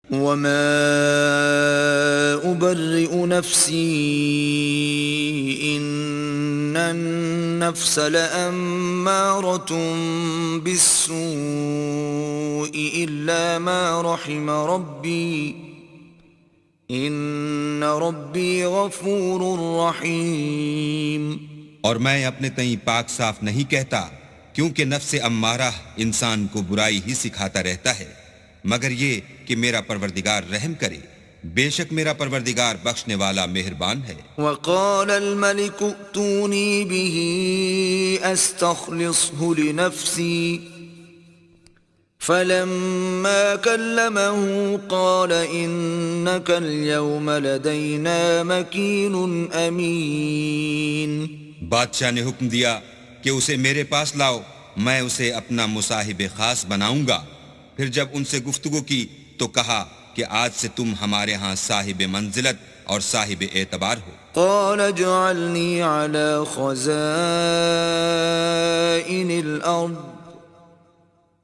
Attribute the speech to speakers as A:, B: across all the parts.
A: وما أبرئ نفسي إن النفس لأمارة بالسوء إلا ما رحم ربي إن ربي غفور رحيم۔
B: اور میں اپنے تئیں پاک صاف نہیں کہتا، کیونکہ نفس امارہ انسان کو برائی ہی سکھاتا رہتا ہے، مگر یہ کہ میرا پروردگار رحم کرے، بے شک میرا پروردگار بخشنے والا مہربان ہے۔
A: وقال الملك ائتوني به استخلصه لنفسي فلما كلمه قال إنك اليوم لدينا مكين أمين۔
B: بادشاہ نے حکم دیا کہ اسے میرے پاس لاؤ، میں اسے اپنا مصاحب خاص بناؤں گا۔ پھر جب ان سے گفتگو کی تو کہا کہ آج سے تم ہمارے ہاں صاحب منزلت اور صاحب اعتبار ہو۔
A: قال اجعلني على خزائن الأرض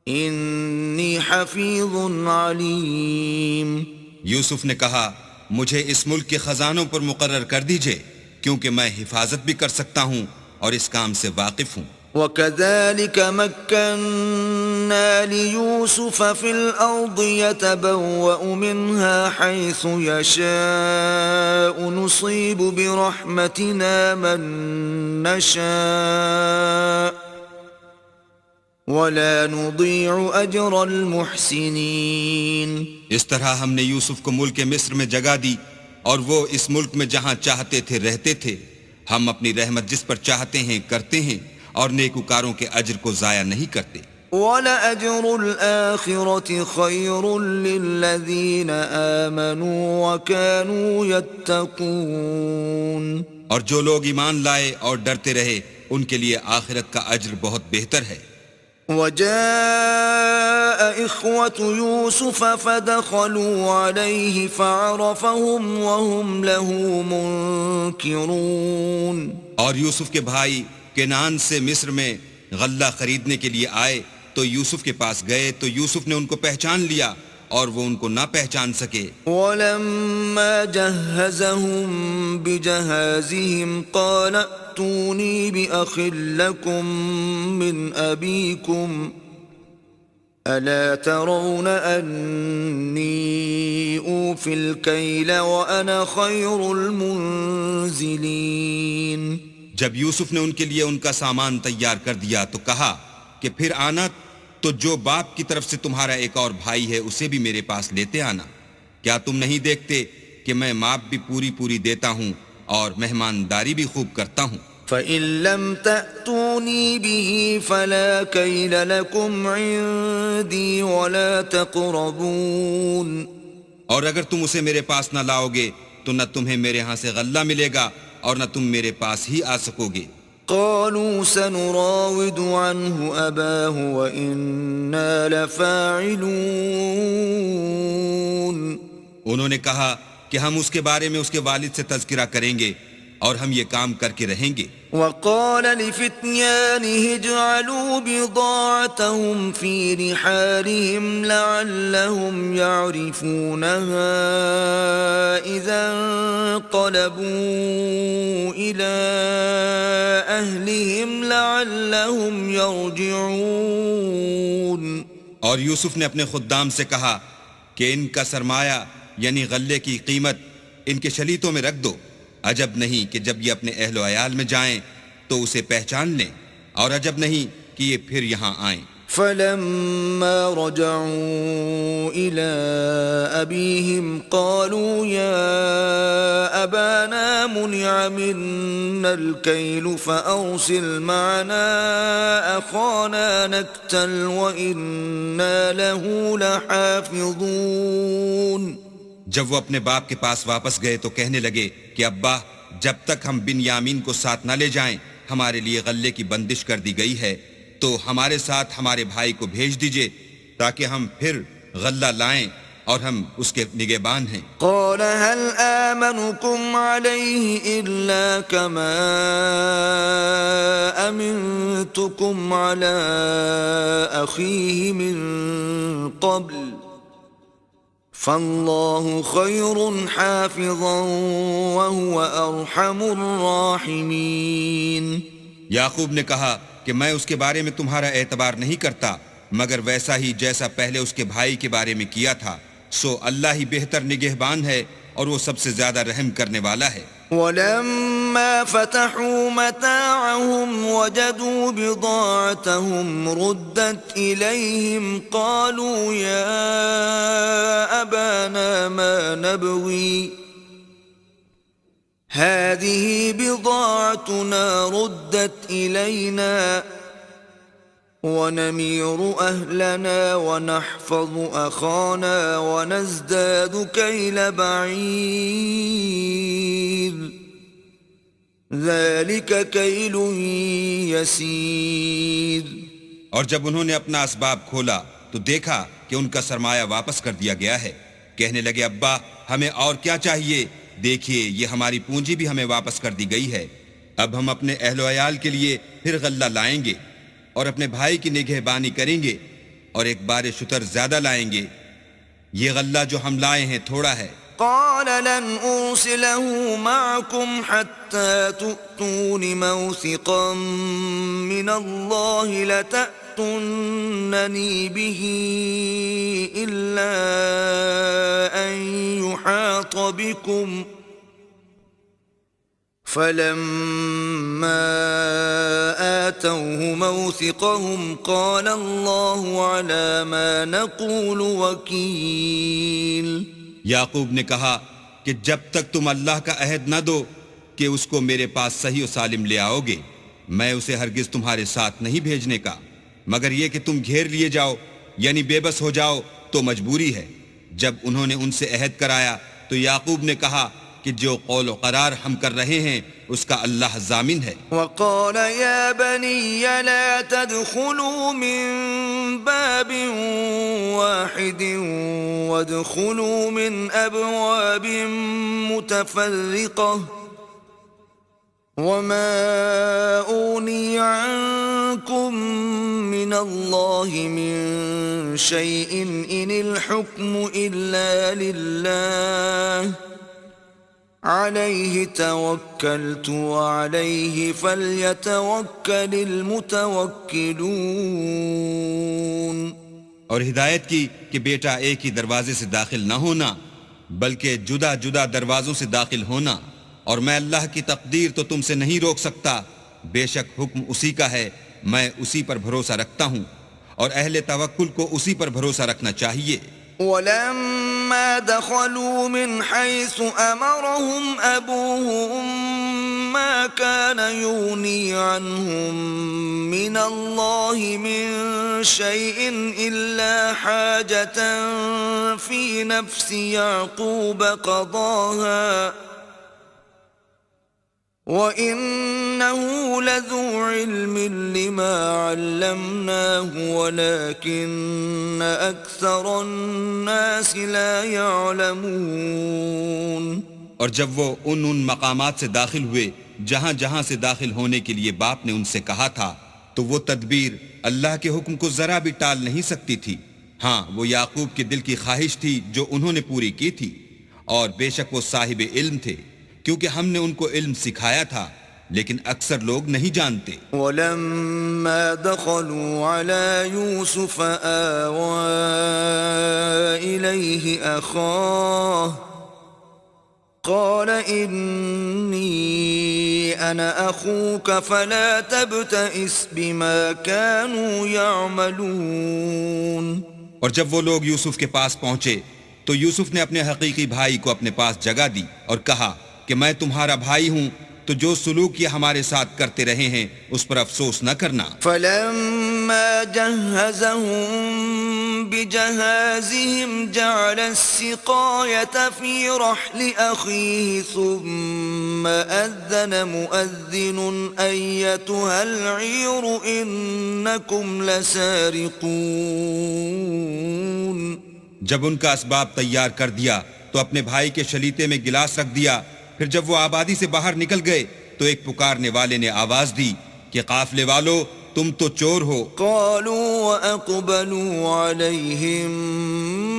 A: إني حفيظ عليم۔
B: یوسف نے کہا مجھے اس ملک کے خزانوں پر مقرر کر دیجئے، کیونکہ میں حفاظت بھی کر سکتا ہوں اور اس کام سے واقف ہوں۔
A: وَكَذَلِكَ مَكَّنَّا لِيُوسُفَ فِي الْأَرْضِ يَتَبَوَّأُ مِنْهَا حَيْثُ يَشَاءُ نُصِيبُ بِرَحْمَتِنَا مَن نَّشَاءُ وَلَا نُضِيعُ أَجْرَ الْمُحْسِنِينَ۔
B: اس طرح ہم نے یوسف کو ملک مصر میں جگہ دی، اور وہ اس ملک میں جہاں چاہتے تھے رہتے تھے۔ ہم اپنی رحمت جس پر چاہتے ہیں کرتے ہیں، اور نیکوکاروں کے اجر کو ضائع نہیں کرتے۔
A: وَلَأَجْرُ الْآخِرَةِ خَيْرٌ لِّلَّذِينَ آمَنُوا وَكَانُوا يَتَّقُونَ۔
B: اور جو لوگ ایمان لائے اور ڈرتے رہے، ان کے لیے آخرت کا اجر بہت بہتر ہے۔
A: وَجَاءَ إِخْوَةُ يُوسُفَ فَدَخَلُوا عَلَيْهِ فَعَرَفَهُمْ وَهُمْ لَهُ مُنكِرُونَ۔
B: اور یوسف کے بھائی کنعان سے مصر میں غلہ خریدنے کے لیے آئے تو یوسف کے پاس گئے تو یوسف نے ان کو پہچان لیا اور وہ ان کو نہ پہچان سکے۔
A: وَلَمَّا جَهَّزَهُم بِجَهَازِهِمْ قَالَ ائْتُونِي بِأَخٍ لَّكُم مِّنْ أَبِيكُمْ أَلَا تَرَوْنَ أَنِّي أُوفِي الْكَيْلَ وَأَنَا خَيْرُ الْمُنزِلِينَ۔
B: جب یوسف نے ان کے لیے ان کا سامان تیار کر دیا تو کہا کہ پھر آنا تو جو باپ کی طرف سے تمہارا ایک اور بھائی ہے اسے بھی میرے پاس لیتے آنا۔ کیا تم نہیں دیکھتے کہ میں ماپ بھی پوری دیتا ہوں اور مہمانداری بھی خوب کرتا ہوں؟
A: فَإِن لَّمْ تَأْتُونِي بِهِ فَلَا كَيْلَ لَكُمْ عِندِي وَلَا تَقْرَبُونَ۔
B: اور اگر تم اسے میرے پاس نہ لاؤ گے تو نہ تمہیں میرے ہاں سے غلہ ملے گا اور نہ تم میرے پاس ہی آ سکو گے۔
A: قالوا سنراود عنه أباه وإنا لفاعلون۔
B: انہوں نے کہا کہ ہم اس کے بارے میں اس کے والد سے تذکرہ کریں گے اور ہم یہ کام کر کے رہیں گے۔
A: وقال لفتيانه اجعلوا بضاعتهم في رحالهم لعلهم يعرفونها إذا انقلبوا إلى أهلهم لعلهم يرجعون۔
B: اور یوسف نے اپنے خدام سے کہا کہ ان کا سرمایہ یعنی غلے کی قیمت ان کے شلیتوں میں رکھ دو، عجب نہیں کہ جب یہ اپنے اہل و عیال میں جائیں تو اسے پہچان لیں، اور عجب نہیں کہ یہ پھر یہاں آئیں۔
A: فلما رجعوا إلى أبيهم قالوا يا أبانا منع منا الكيل فأرسل معنا أخانا نكتل وإنا له لحافظون۔
B: جب وہ اپنے باپ کے پاس واپس گئے تو کہنے لگے کہ ابا، جب تک ہم بن یامین کو ساتھ نہ لے جائیں ہمارے لیے غلے کی بندش کر دی گئی ہے، تو ہمارے ساتھ ہمارے بھائی کو بھیج دیجئے تاکہ ہم پھر غلہ لائیں اور ہم اس کے نگہبان ہیں۔
A: قال هل آمنكم عليه إلا كما أمنتكم على أخيه من قبل فالله خير حافظا وهو أرحم الراحمين.
B: یعقوب نے کہا کہ میں اس کے بارے میں تمہارا اعتبار نہیں کرتا مگر ویسا ہی جیسا پہلے اس کے بھائی کے بارے میں کیا تھا، سو اللہ ہی بہتر نگہبان ہے اور وہ سب سے زیادہ رحم کرنے والا ہے.
A: ولما فتحوا متاعهم وجدوا بضاعتهم ردت إليهم قالوا يا أبانا ما نبغي هذه بضاعتنا ردت إلينا ونمير أهلنا ونحفظ أخانا ونزداد كيل بعير ذلك كيل يسير.
B: اور جب انہوں نے اپنا اسباب کھولا تو دیکھا کہ ان کا سرمایہ واپس کر دیا گیا ہے. کہنے لگے ابا ہمیں اور کیا چاہیے، دیکھیے یہ ہماری پونجی بھی ہمیں واپس کر دی گئی ہے. اب ہم اپنے اہل و عیال کے لیے پھر غلہ لائیں گے اور اپنے بھائی کی نگہبانی کریں گے اور ایک بار شتر زیادہ لائیں گے. یہ غلہ جو ہم لائے ہیں تھوڑا ہے.
A: قال لن أرسله معكم حتى تؤتون موثقا من الله لتأتونني به إلا أن يحاط بكم فلما آتوه موثقهم قال الله على ما نقول وكيل.
B: یعقوب نے کہا کہ جب تک تم اللہ کا عہد نہ دو کہ اس کو میرے پاس صحیح و سالم لے آؤ گے میں اسے ہرگز تمہارے ساتھ نہیں بھیجنے کا مگر یہ کہ تم گھیر لیے جاؤ یعنی بے بس ہو جاؤ تو مجبوری ہے. جب انہوں نے ان سے عہد کرایا تو یعقوب نے کہا کہ جو قول و قرار ہم کر رہے ہیں اس کا اللہ ضامن ہے.
A: وقال يا بني لا تدخلوا من باب واحد وادخلوا من أبواب متفرقة وما أغني عنكم من الله من شيء إن الحكم إلا لله عليه توكلت وعليه فليتوكل المتوكلون.
B: اور ہدایت کی کہ بیٹا ایک ہی دروازے سے داخل نہ ہونا بلکہ جدا جدا دروازوں سے داخل ہونا، اور میں اللہ کی تقدیر تو تم سے نہیں روک سکتا، بے شک حکم اسی کا ہے، میں اسی پر بھروسہ رکھتا ہوں اور اہل توکل کو اسی پر بھروسہ رکھنا چاہیے.
A: ولما دخلوا من حيث أمرهم أبوهم ما كان يغني عنهم من الله من شيء إلا حاجة في نفس يعقوب قضاها وَإِنَّهُ لَذُو عِلْمٍ لِمَا عَلَّمْنَاهُ وَلَكِنَّ أَكْثَرَ النَّاسِ لَا يَعْلَمُونَ.
B: اور جب وہ ان مقامات سے داخل ہوئے جہاں جہاں سے داخل ہونے کے لیے باپ نے ان سے کہا تھا تو وہ تدبیر اللہ کے حکم کو ذرا بھی ٹال نہیں سکتی تھی. ہاں وہ یعقوب کے دل کی خواہش تھی جو انہوں نے پوری کی تھی، اور بے شک وہ صاحب علم تھے کیونکہ ہم نے ان کو علم سکھایا تھا لیکن اکثر لوگ نہیں جانتے.
A: وَلَمَّا دَخَلُوا عَلَى يُوسُفَ آوَى إِلَيْهِ أَخَاهُ قَالَ إِنِّي أَنَا أَخُوكَ فَلَا تَبْتَئِسْ بِمَا كَانُوا يَعْمَلُونَ.
B: اور جب وہ لوگ یوسف کے پاس پہنچے تو یوسف نے اپنے حقیقی بھائی کو اپنے پاس جگہ دی اور کہا کہ میں تمہارا بھائی ہوں، تو جو سلوک یہ ہمارے ساتھ کرتے رہے ہیں اس پر افسوس نہ کرنا.
A: فَلَمَّا جَهَّزَهُم بِجَهَازِهِمْ جَعَلَ السِّقَايَةَ فِي رَحْلِ أَخِيهِ ثُمَّ أَذَّنَ مُؤَذِّنٌ أَيَّتُهَا الْعِيرُ إِنَّكُمْ لَسَارِقُونَ.
B: جب ان کا اسباب تیار کر دیا تو اپنے بھائی کے شلیتے میں گلاس رکھ دیا. پھر جب وہ آبادی سے باہر نکل گئے تو ایک پکارنے والے نے آواز دی کہ قافلے والو تم تو چور ہو.
A: قالوا وأقبلوا عليهم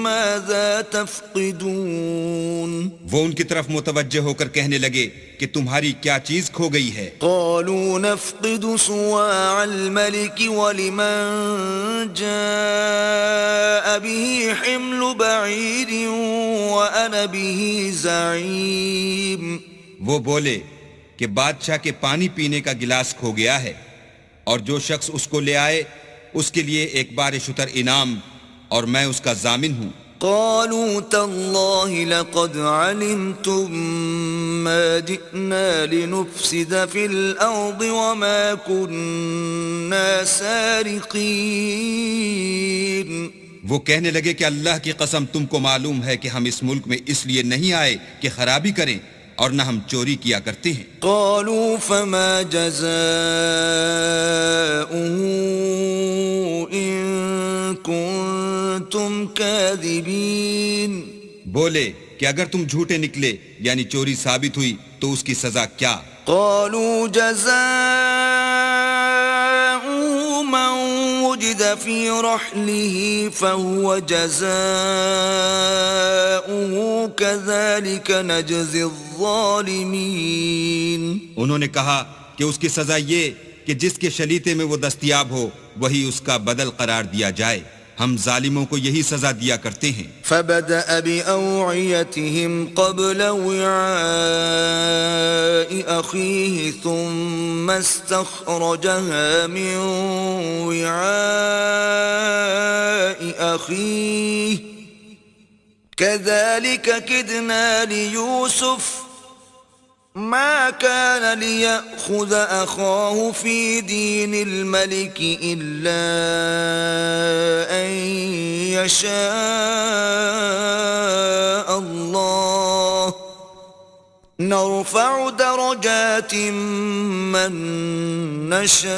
A: ماذا تفقدون
B: وہ ان کی طرف متوجہ ہو کر کہنے لگے کہ تمہاری کیا چیز کھو گئی ہے؟
A: قالوا نفقد صواع الملك ولمن جاء به حمل بعير وأنا به زعيم
B: وہ بولے کہ بادشاہ کے پانی پینے کا گلاس کھو گیا ہے اور جو شخص اس کو لے آئے اس کے لیے ایک بار شتر انعام اور میں اس کا ضامن ہوں۔
A: قالوا تالله لقد علمتم ما جئنا لنفسد في الأرض وما كنا سارقين
B: وہ کہنے لگے کہ اللہ کی قسم تم کو معلوم ہے کہ ہم اس ملک میں اس لیے نہیں آئے کہ خرابی کریں اور نہ ہم چوری کیا کرتے ہیں۔
A: قالوا فما جزاؤه إن كنتم كاذبين
B: بولے کہ اگر تم جھوٹے نکلے یعنی چوری ثابت ہوئی تو اس کی سزا کیا؟
A: قالوا جزاؤه من وجد في رحله فهو جزاؤه كذلك نجزي الظالمين
B: انہوں نے کہا کہ اس کی سزا یہ کہ جس کے شلیتے میں وہ دستیاب ہو وہی اس کا بدل قرار دیا جائے، ہم ظالموں کو یہی سزا دیا کرتے ہیں۔
A: فبدأ بأوعيتهم قبل وعاء أخيه ثم استخرجها من وعاء أخيه كذلك كدنا ليوسف ما كان ليأخذ أخاه في دين الملك إلا أن يشاء الله نرفع درجات من نشاء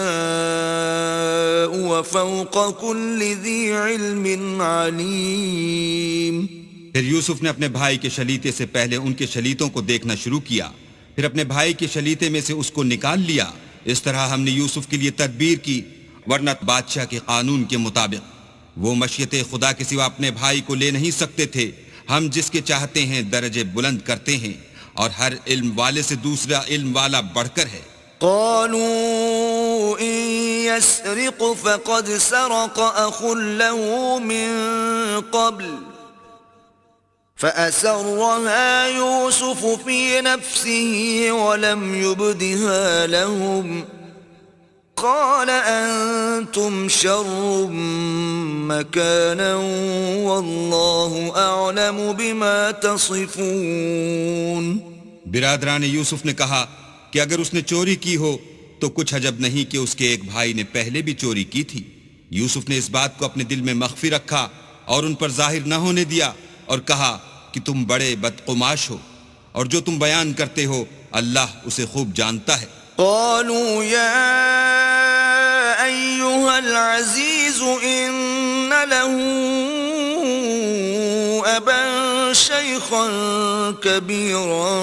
A: وفوق كل ذي علم عليم۔
B: پھر یوسف نے اپنے بھائی کے شلیتے سے پہلے ان کے شلیتوں کو دیکھنا شروع کیا، پھر اپنے بھائی کے شلیتے میں سے اس کو نکال لیا۔ اس طرح ہم نے یوسف کے لیے تدبیر کی، ورنہ بادشاہ کے قانون کے مطابق وہ مشیت خدا کے سوا اپنے بھائی کو لے نہیں سکتے تھے۔ ہم جس کے چاہتے ہیں درجے بلند کرتے ہیں اور ہر علم والے سے دوسرا علم والا بڑھ کر ہے۔
A: قالوا إن يسرق فقد سرق أخ له من قبل فأسرها يوسف في نفسه ولم يبدها لهم قال أنتم شر مكانا والله أعلم بما تصفون۔
B: برادران یوسف نے کہا کہ اگر اس نے چوری کی ہو تو کچھ عجب نہیں کہ اس کے ایک بھائی نے پہلے بھی چوری کی تھی۔ یوسف نے اس بات کو اپنے دل میں مخفی رکھا اور ان پر ظاہر نہ ہونے دیا اور کہا کہ تم بڑے بدقماش ہو اور جو تم بیان کرتے ہو اللہ اسے خوب جانتا ہے۔
A: قالوا يا أيها العزيز إن له أبا شيخا كبيرا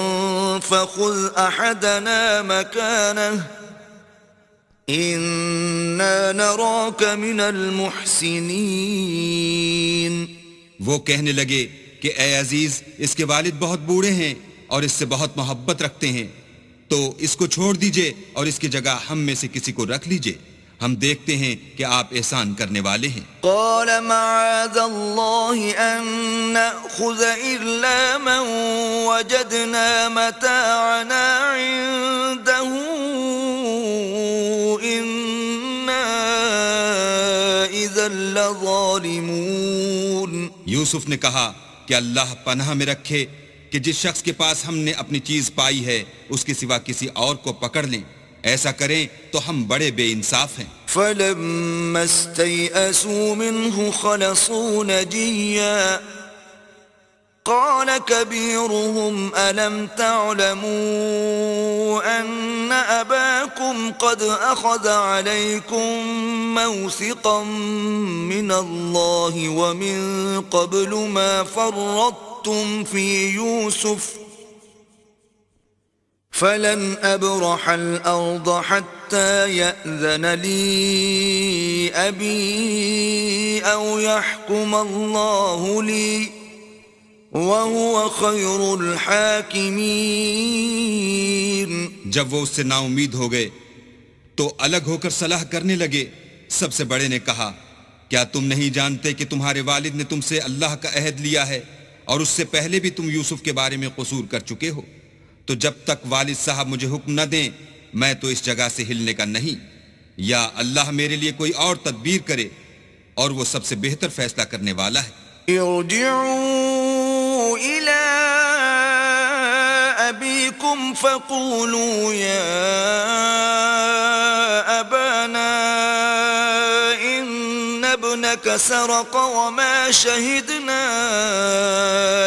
A: فخذ أحدنا مكانه إنا نراك من المحسنين۔
B: وہ کہنے لگے کہ اے عزیز اس کے والد بہت بوڑھے ہیں اور اس سے بہت محبت رکھتے ہیں، تو اس کو چھوڑ دیجئے اور اس کی جگہ ہم میں سے کسی کو رکھ لیجئے، ہم دیکھتے ہیں کہ آپ احسان کرنے والے ہیں۔
A: قال معاذ الله أن نأخذ إلا من وجدنا متاعنا عنده إنا إذا لظالمون۔
B: یوسف نے کہا کہ اللہ پناہ میں رکھے کہ جس شخص کے پاس ہم نے اپنی چیز پائی ہے اس کے سوا کسی اور کو پکڑ لیں، ایسا کریں تو ہم بڑے بے انصاف ہیں۔
A: فلما استيئسوا منه خلصوا نجيا قال كبيرهم ألم تعلموا أن أباكم قد أخذ عليكم موثقا من الله ومن قبل ما فرطتم في يوسف فلن أبرح الأرض حتى حتى يأذن لي أبي أو يحكم الله لي وهو خير الحاكمين.
B: جب وہ اس سے نا امید ہو گئے تو الگ ہو کر صلاح کرنے لگے. سب سے بڑے نے کہا کیا تم نہیں جانتے کہ تمہارے والد نے تم سے اللہ کا عہد لیا ہے اور اس سے پہلے بھی تم یوسف کے بارے میں قصور کر چکے ہو؟ تو جب تک والد صاحب مجھے حکم نہ دیں میں تو اس جگہ سے ہلنے کا نہیں، یا اللہ میرے لیے کوئی اور تدبیر کرے اور وہ سب سے بہتر فیصلہ کرنے والا ہے.
A: ارجعوا إلى أبيكم فقولوا يا أبانا إن ابنك سرق وما شهدنا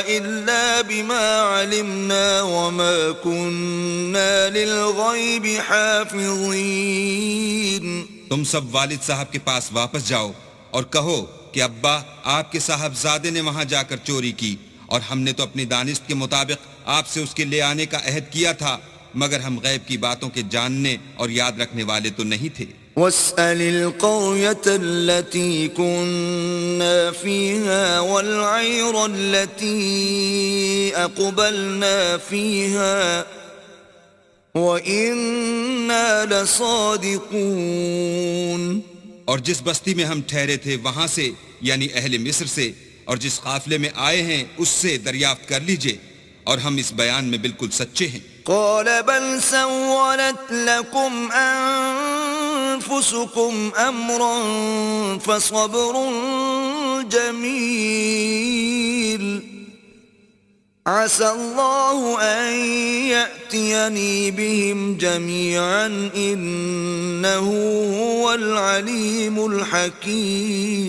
A: إلا بما علمنا وما كنا للغيب حافظين.
B: تم سب والد صاحب کے پاس واپس جاؤ اور کہو کہ ابا آپ کے صاحبزادے نے وہاں جا کر چوری کی اور ہم نے تو اپنی دانست کے مطابق آپ سے اس کے لے آنے کا عہد کیا تھا، مگر ہم غیب کی باتوں کے جاننے اور یاد رکھنے والے تو نہیں تھے.
A: واسأل القرية التي كنا فيها والعير التي أقبلنا فيها وإنا لصادقون.
B: اور جس بستی میں ہم ٹھہرے تھے وہاں سے یعنی اہل مصر سے، اور جس قافلے میں آئے ہیں اس سے دریافت کر لیجئے، اور ہم اس بیان میں بالکل سچے ہیں.
A: قال بل سولت لكم أنفسكم أمرا فصبر جميل عسى الله أن يأتيني بهم جميعا إنه هو العليم الحكيم.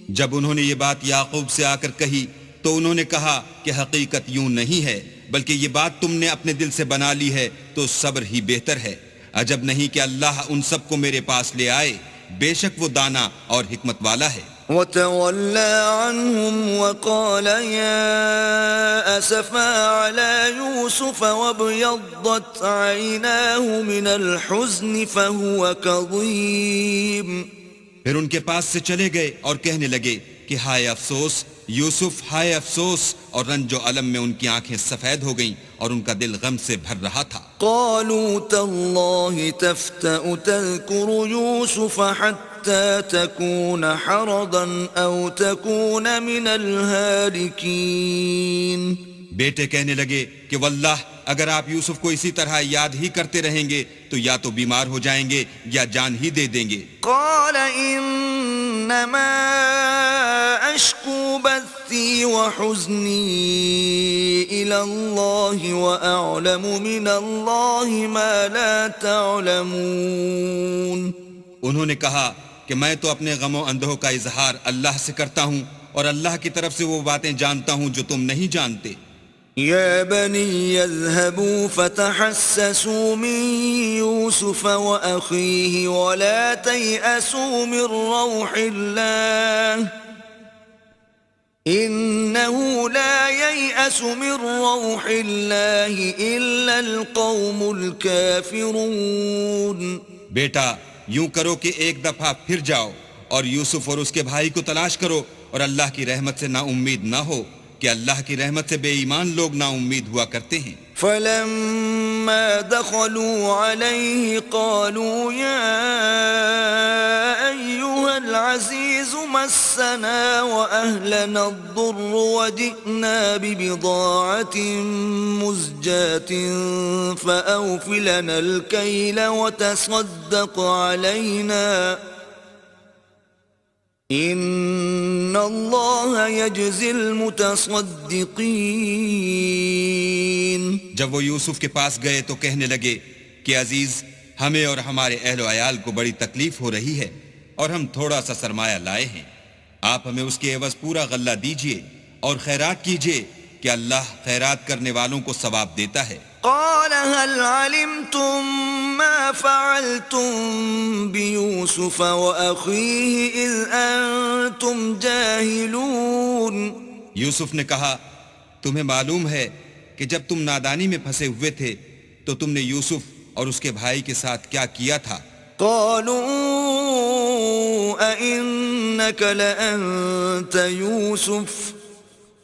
B: جب انہوں نے یہ بات یعقوب سے آ کر کہی تو انہوں نے کہا کہ حقیقت یوں نہیں ہے بلکہ یہ بات تم نے اپنے دل سے بنا لی ہے تو صبر ہی بہتر ہے. عجب نہیں کہ اللہ ان سب کو میرے پاس لے آئے، بے شک وہ دانا اور حکمت والا ہے.
A: وتولى عنهم وقال يا أسفا على يوسف وابيضت عيناه من الحزن فهو كظيم.
B: پھر ان کے پاس سے چلے گئے اور کہنے لگے کہ ہائے افسوس یوسف، ہائے افسوس، اور رنج و الم میں ان کی آنکھیں سفید ہو گئیں اور ان کا دل غم سے بھر رہا تھا.
A: قالوا تالله تفتأ تذكر يوسف حتى تكون حرضا أو تكون من الهالكين.
B: بیٹے کہنے لگے کہ واللہ اگر آپ یوسف کو اسی طرح یاد ہی کرتے رہیں گے تو یا تو بیمار ہو جائیں گے یا جان ہی دے دیں گے.
A: قال انما اشکو بثی وحزنی الى اللہ واعلم من اللہ ما لا تعلمون.
B: انہوں نے کہا کہ میں تو اپنے غم و اندوہ کا اظہار اللہ سے کرتا ہوں اور اللہ کی طرف سے وہ باتیں جانتا ہوں جو تم نہیں جانتے.
A: يا بني اذهبوا فتحسسوا من يوسف وأخيه ولا تيأسوا من روح الله إنه لا ييأس من روح الله إلا القوم الكافرون.
B: بیٹا یوں کرو کہ ایک دفعہ پھر جاؤ اور یوسف اور اس کے بھائی کو تلاش کرو اور اللہ کی رحمت سے نا امید نہ ہو کہ اللہ کی رحمت سے بے ایمان لوگ نا امید ہوا کرتے ہیں.
A: فلما دخلوا عليه قالوا يا أيها العزيز مسنا وأهلنا الضر وجئنا ببضاعة مزجاة فأوف لنا الكيل وتصدق علينا ان اللہ یجزی المتصدقین.
B: جب وہ یوسف کے پاس گئے تو کہنے لگے کہ عزیز ہمیں اور ہمارے اہل و عیال کو بڑی تکلیف ہو رہی ہے اور ہم تھوڑا سا سرمایہ لائے ہیں، آپ ہمیں اس کے عوض پورا غلہ دیجئے اور خیرات کیجئے کہ اللہ خیرات کرنے والوں کو ثواب دیتا ہے.
A: قال هل علمتم ما فعلتم بيوسف وأخيه إذ أنتم جاهلون.
B: یوسف نے کہا تمہیں معلوم ہے کہ جب تم نادانی میں پھنسے ہوئے تھے تو تم نے یوسف اور اس کے بھائی کے ساتھ کیا کیا تھا؟
A: قالوا أئنك لأنت يوسف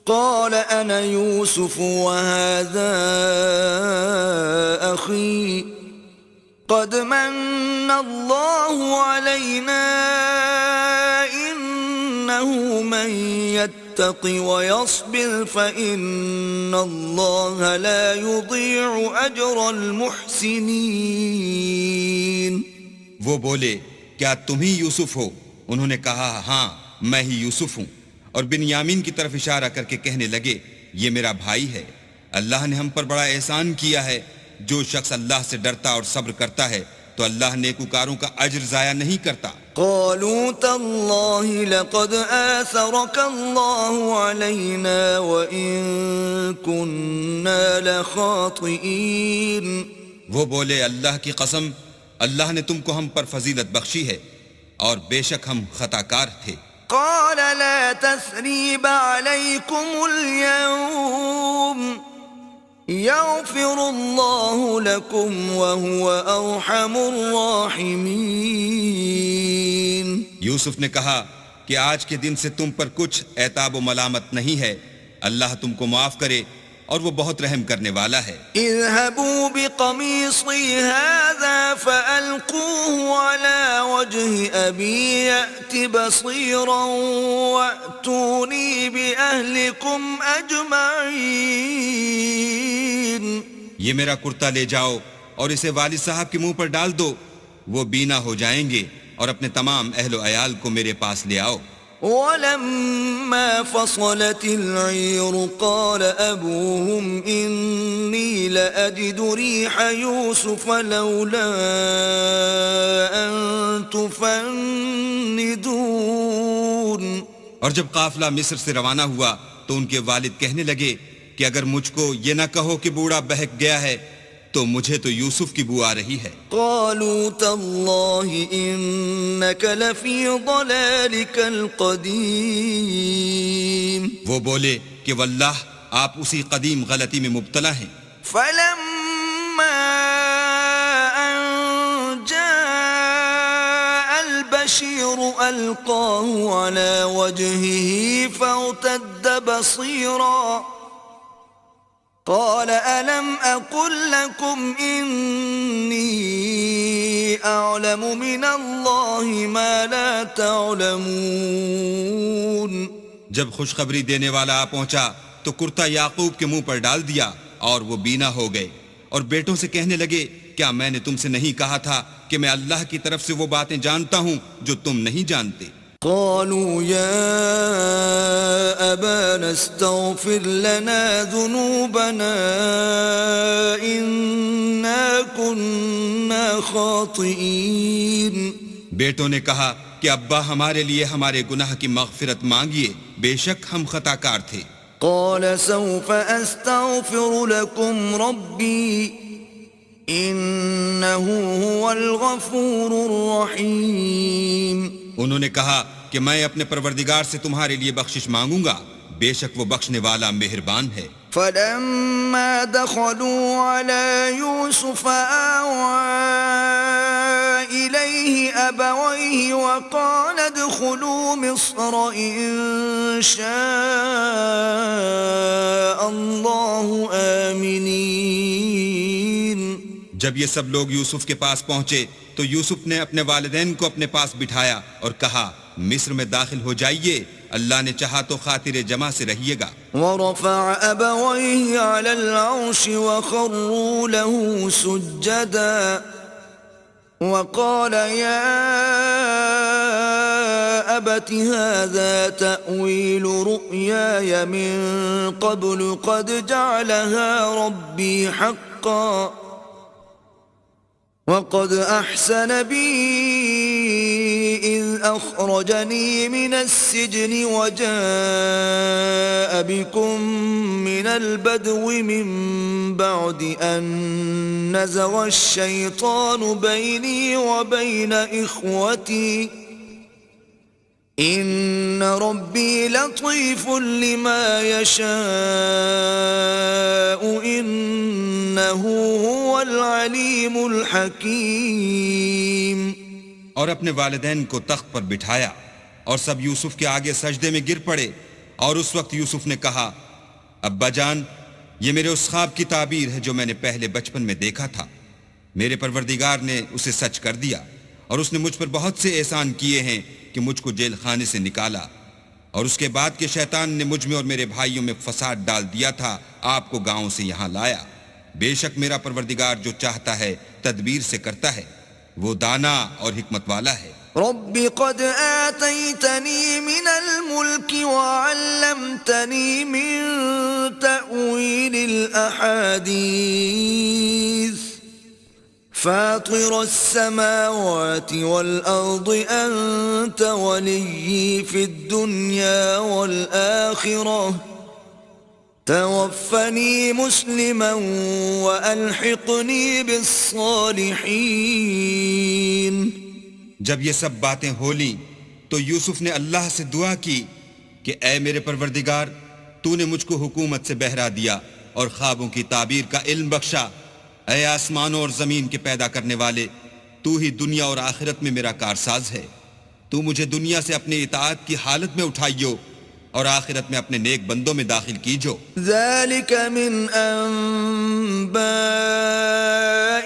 A: قال أنا يوسف وهذا أخي قد من الله علينا إنه من يتق ويصبر فإن الله لا يضيع أجر المحسنين.
B: وہ بولے کیا تم ہی یوسف ہو؟ انہوں نے کہا ہاں میں ہی یوسف ہوں، اور بنیامین کی طرف اشارہ کر کے کہنے لگے یہ میرا بھائی ہے، اللہ نے ہم پر بڑا احسان کیا ہے، جو شخص اللہ سے ڈرتا اور صبر کرتا ہے تو اللہ نیکوکاروں کا اجر ضائع نہیں کرتا.
A: قالوا تالله لقد آثرك الله علينا وإن كنا لخاطئين.
B: وہ بولے اللہ کی قسم اللہ نے تم کو ہم پر فضیلت بخشی ہے اور بے شک ہم خطا کار تھے.
A: قال لا تثريب عليكم اليوم يغفر الله لكم وهو أرحم الراحمين.
B: یوسف نے کہا کہ آج کے دن سے تم پر کچھ عتاب و ملامت نہیں ہے، اللہ تم کو معاف کرے اور وہ بہت رحم کرنے والا ہے.
A: اذهبوا بقميصي هذا فألقوه على وجه أبي يأت بصيرا وأتوني بأهلكم أجمعين.
B: یہ میرا کرتا لے جاؤ اور اسے والد صاحب کے منہ پر ڈال دو، وہ بینا ہو جائیں گے، اور اپنے تمام اہل و عیال کو میرے پاس لے آؤ.
A: ولما فصلت العير قال أبوهم إني لأجد ريح يوسف لولا أن تفندون.
B: اور جب قافلہ مصر سے روانہ ہوا تو ان کے والد کہنے لگے کہ اگر مجھ کو یہ نہ کہو کہ بوڑھا بہک گیا ہے تو مجھے تو یوسف کی بو آ رہی ہے.
A: قالوا تالله إنك لفي ضلالك القديم.
B: وہ بولے کہ واللہ آپ اسی قدیم غلطی میں مبتلا ہیں.
A: فلما أن جاء البشير ألقاه على وجهه فارتد بصيرا قال ألم أقل لكم إني أعلم من الله ما لا تعلمون.
B: جب خوشخبری دینے والا آ پہنچا تو کرتا یعقوب کے منہ پر ڈال دیا اور وہ بینا ہو گئے، اور بیٹوں سے کہنے لگے کیا میں نے تم سے نہیں کہا تھا کہ میں اللہ کی طرف سے وہ باتیں جانتا ہوں جو تم نہیں جانتے.
A: قالوا يا أبانا استغفر لنا ذنوبنا إنا كنا خاطئين.
B: بیٹوں نے کہا کہ ابا ہمارے لیے ہمارے گناہ کی مغفرت مانگیے، بے شک ہم خطا کار تھے.
A: قال سوف أستغفر لكم ربي إنه هو الغفور الرحيم.
B: انہوں نے کہا کہ میں اپنے پروردگار سے تمہارے لیے بخشش مانگوں گا، بے شک وہ بخشنے والا مہربان ہے.
A: فلما دخلوا على يوسف آوى إليه أبويه وقال ادخلوا مصر إن شاء الله آمنين.
B: جب یہ سب لوگ یوسف کے پاس پہنچے تو یوسف نے اپنے والدین کو اپنے پاس بٹھایا اور کہا مصر میں داخل ہو جائیے، اللہ نے چاہا تو خاطر جمع سے رہیے گا.
A: ورفع أبويه على العرش وخروا له سجدا وقال يا أبت هذا تأويل رؤياي من قبل قد جعلها ربي حقا وقد أحسن بي إذ أخرجني من السجن وجاء بكم من البدو من بعد أن نزغ الشيطان بيني وبين إخوتي إن ربي لطيف لما يشاء إنه إنه هو العليم الحكيم.
B: اور اپنے والدین کو تخت پر بٹھایا اور سب یوسف کے آگے سجدے میں گر پڑے، اور اس وقت یوسف نے کہا، ابا جان، یہ میرے اس خواب کی تعبیر ہے جو میں نے پہلے بچپن میں دیکھا تھا. میرے پروردگار نے اسے سچ کر دیا، اور اس نے مجھ پر بہت سے احسان کیے ہیں کہ مجھ کو جیل خانے سے نکالا، اور اس کے بعد کہ شیطان نے مجھ میں اور میرے بھائیوں میں فساد ڈال دیا تھا، آپ کو گاؤں سے یہاں لایا. بے شک میرا پروردگار جو چاہتا ہے تدبیر سے کرتا ہے، وہ دانا اور حکمت والا ہے.
A: رب قد آتيتني من الملك وعلمتني من تأويل الأحاديث فاطر السماوات والأرض أنت ولي في الدنيا والآخرة توفني مسلما وألحقني بالصالحين.
B: جب یہ سب باتیں ہو لیں تو یوسف نے اللہ سے دعا کی کہ اے میرے پروردگار، تو نے مجھ کو حکومت سے بہرا دیا اور خوابوں کی تعبیر کا علم بخشا. اے آسمانوں اور زمین کے پیدا کرنے والے، تو ہی دنیا اور آخرت میں میرا کارساز ہے. تو مجھے دنیا سے اپنے اطاعت کی حالت میں اٹھائیو اور آخرت میں اپنے نیک بندوں میں داخل کیجو.
A: ذلك من أنباء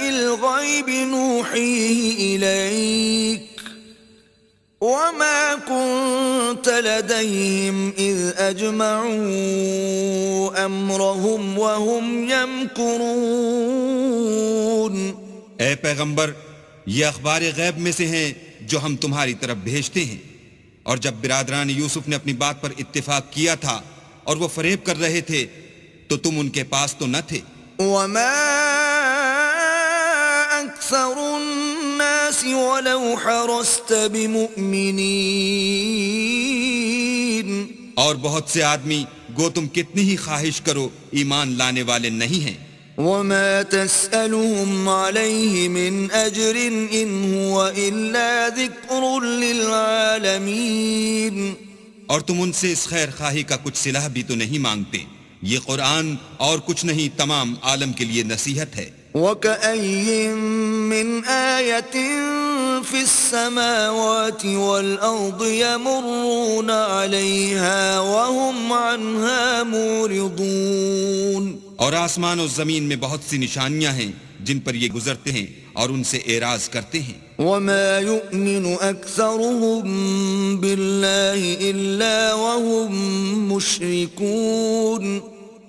A: الغيب نوحيه إليك وما كنت لديهم إذ أجمعوا أمرهم وهم يمكرون.
B: اے پیغمبر، یہ اخبار غیب میں سے ہیں جو ہم تمہاری طرف بھیجتے ہیں. اور جب برادران یوسف نے اپنی بات پر اتفاق کیا تھا اور وہ فریب کر رہے تھے تو تم ان کے پاس تو نہ تھے.
A: وما أكثر الناس ولو حرصت بمؤمنين.
B: اور بہت سے آدمی گو تم کتنی ہی خواہش کرو ایمان لانے والے نہیں ہیں.
A: وما تسألهم عليه من أجر إن هو إلا ذكر للعالمين.
B: اور تم ان سے اس خیر خواہی کا کچھ صلہ بھی تو نہیں مانگتے. یہ قرآن اور کچھ نہیں، تمام عالم کے لیے نصیحت ہے.
A: وكأي من آية في السماوات والأرض يمرون عليها وهم عنها معرضون.
B: اور آسمان و زمین میں بہت سی نشانیاں ہیں جن پر یہ گزرتے ہیں اور ان سے اعراض کرتے ہیں.
A: وما يؤمن أكثرهم بالله إلا وهم مشركون.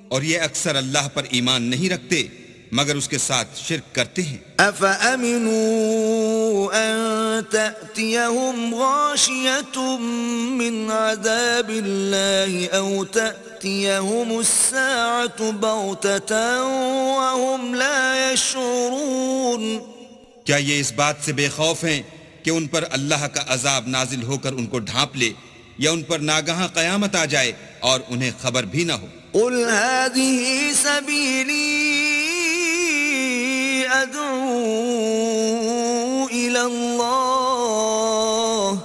B: اور یہ اکثر اللہ پر ایمان نہیں رکھتے مگر اس کے ساتھ شرک کرتے ہیں.
A: أفأمنوا أن تأتيهم غاشية من عذاب الله أو تأتيهم الساعة بغتة وهم لا يشعرون.
B: کیا یہ اس بات سے بے خوف ہیں کہ ان پر اللہ کا عذاب نازل ہو کر ان کو ڈھانپ لے، یا ان پر ناگہاں قیامت آ جائے اور انہیں خبر بھی نہ ہو؟
A: قل هذه سبيلي أدعو إلى الله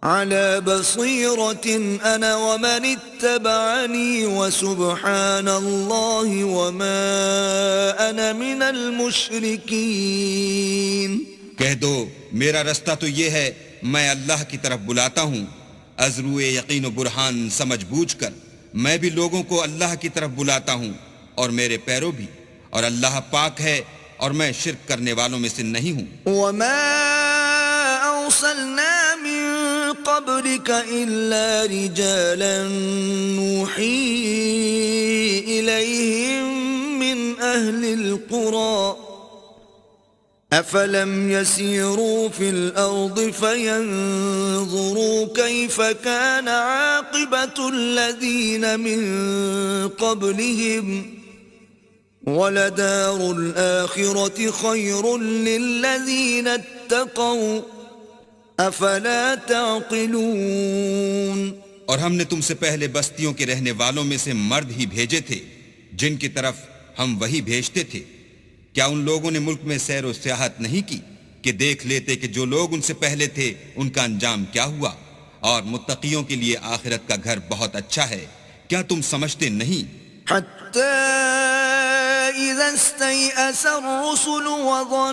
A: على بصيرة أنا ومن اتبعني وسبحان الله وما أنا من المشركين.
B: کہہ دو میرا رستہ تو یہ ہے، میں اللہ کی طرف بلاتا ہوں از روئے یقین و برہان سمجھ بوجھ کر. میں بھی لوگوں کو اللہ کی طرف بلاتا ہوں اور میرے پیرو بھی، اور اللہ پاک ہے اور میں شرک کرنے والوں میں سے نہیں ہوں.
A: وما أرسلنا من قبلك إلا رجالا نوحي إليهم من أهل القرى أفلم يسيروا في الأرض فينظروا كيف كان عاقبة الذين من قبلهم ولدار الآخرة خير للذين اتقوا أفلا تعقلون.
B: اور ہم نے تم سے پہلے بستیوں کے رہنے والوں میں سے مرد ہی بھیجے تھے جن کی طرف ہم وہی بھیجتے تھے. کیا ان لوگوں نے ملک میں سیر و سیاحت نہیں کی کہ دیکھ لیتے کہ جو لوگ ان سے پہلے تھے ان کا انجام کیا ہوا؟ اور متقیوں کے لیے آخرت کا گھر بہت اچھا ہے. کیا تم سمجھتے نہیں؟
A: حتى إذا استيأس الرسل وظنوا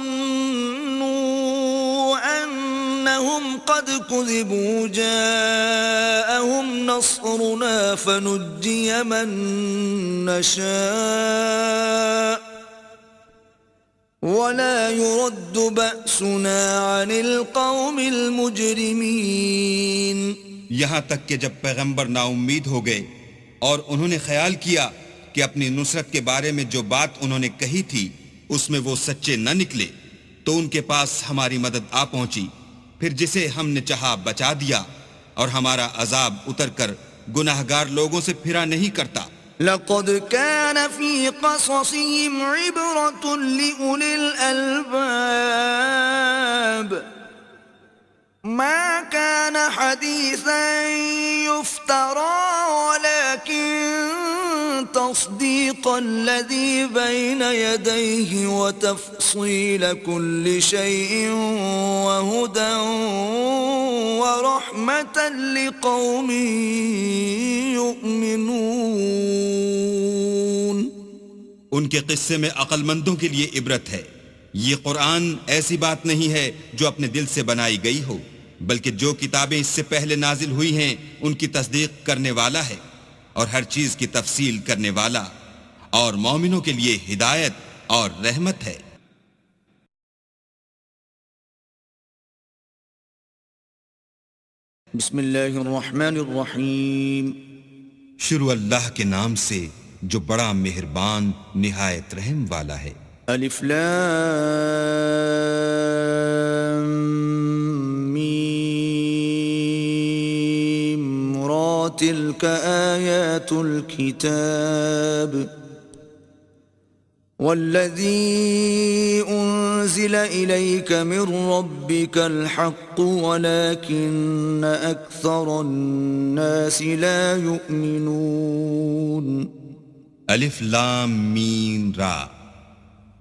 A: أنهم قد كذبوا جاءهم نصرنا فنجي من نشاء ولا يرد بأسنا عن القوم المجرمين.
B: یہاں تک کہ جب پیغمبر نا امید ہو گئے اور انہوں نے خیال کیا کہ اپنی نصرت کے بارے میں جو بات انہوں نے کہی تھی اس میں وہ سچے نہ نکلے تو ان کے پاس ہماری مدد آ پہنچی، پھر جسے ہم نے چاہا بچا دیا، اور ہمارا عذاب اتر کر گناہگار لوگوں سے پھرا نہیں کرتا.
A: لقد كان في قصصهم عبرة لأولي الألباب ما كان حديثا يفترى ولكن تصديق الذي بين يديه وتفصيل كل شيء وهدى ورحمة لقوم يؤمنون.
B: ان کے قصے میں عقل مندوں کے لیے عبرت ہے. یہ قرآن ایسی بات نہیں ہے جو اپنے دل سے بنائی گئی ہو، بلکہ جو کتابیں اس سے پہلے نازل ہوئی ہیں ان کی تصدیق کرنے والا ہے اور ہر چیز کی تفصیل کرنے والا، اور مومنوں کے لیے ہدایت اور رحمت ہے.
A: بسم اللہ الرحمن الرحیم.
B: شروع اللہ کے نام سے جو بڑا مہربان نہایت رحم والا ہے.
A: الف لام میم را تلک آیات الكتاب والذی انزل الیک من ربک الحق ولکن اکثر الناس لا یؤمنون.
B: الف لام میم را.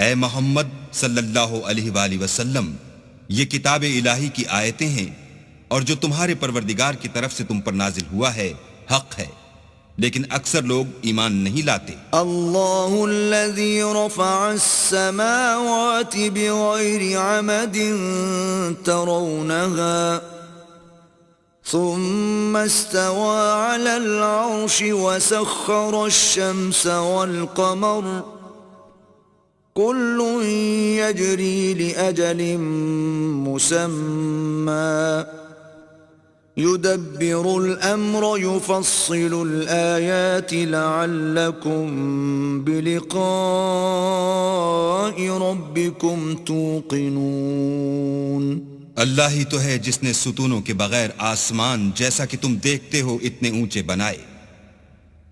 B: اے محمد صلی اللہ علیہ وآلہ وسلم، یہ کتاب الہی کی آیتیں ہیں اور جو تمہارے پروردگار کی طرف سے تم پر نازل ہوا ہے حق ہے، لیکن اکثر لوگ ایمان نہیں لاتے.
A: اللہ الذی رفع السماوات بغیر عمد ترونها ثم استوى على العرش وسخر الشمس والقمر كل يجري لأجل مسمى يدبر الأمر يفصل الآيات لعلكم بلقاء ربكم توقنون.
B: اللہ ہی تو ہے جس نے ستونوں کے بغیر آسمان جیسا کہ تم دیکھتے ہو اتنے اونچے بنائے،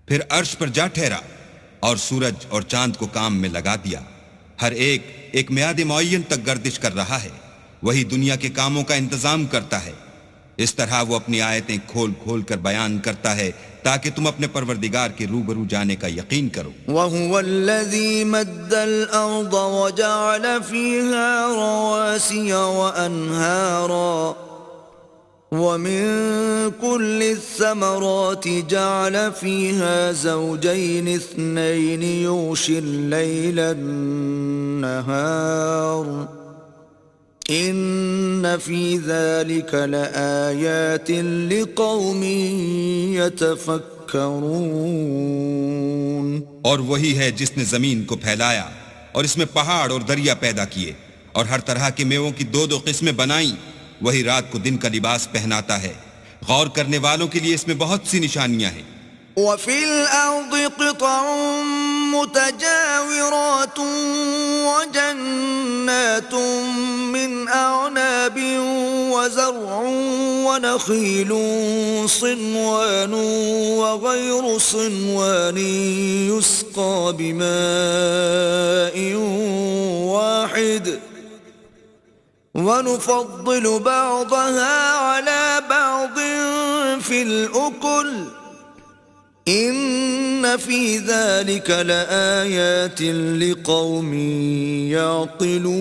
B: پھر عرش پر جا ٹھہرا اور سورج اور چاند کو کام میں لگا دیا. ہر ایک میعاد معین تک گردش کر رہا ہے. وہی دنیا کے کاموں کا انتظام کرتا ہے. اس طرح وہ اپنی آیتیں کھول کھول کر بیان کرتا ہے تاکہ تم اپنے پروردگار کے روبرو جانے کا یقین کرو.
A: وَهُوَ الَّذِي مَدَّ الْأَرْضَ وَجَعَلَ فِيهَا رَوَاسِيَ وَأَنْهَارًا وَمِن كُلِّ الثَّمَرَاتِ جَعَلَ فِيهَا زَوْجَيْنِ اثْنَيْنِ يُغْشِي اللَّيْلَ النَّهَارَ ان فی ذلک لآیات لقوم یتفکرون.
B: اور وہی ہے جس نے زمین کو پھیلایا اور اس میں پہاڑ اور دریا پیدا کیے اور ہر طرح کے میووں کی دو قسمیں بنائیں. وہی رات کو دن کا لباس پہناتا ہے. غور کرنے والوں کے لیے اس میں بہت سی نشانیاں ہیں.
A: وفي الأرض قطع متجاورات وجنات من أعناب وزرع ونخيل صنوان وغير صنوان يسقى بماء واحد ونفضل بعضها على بعض في الأكل ان فی ذلک لآیات لقوم یعقلون.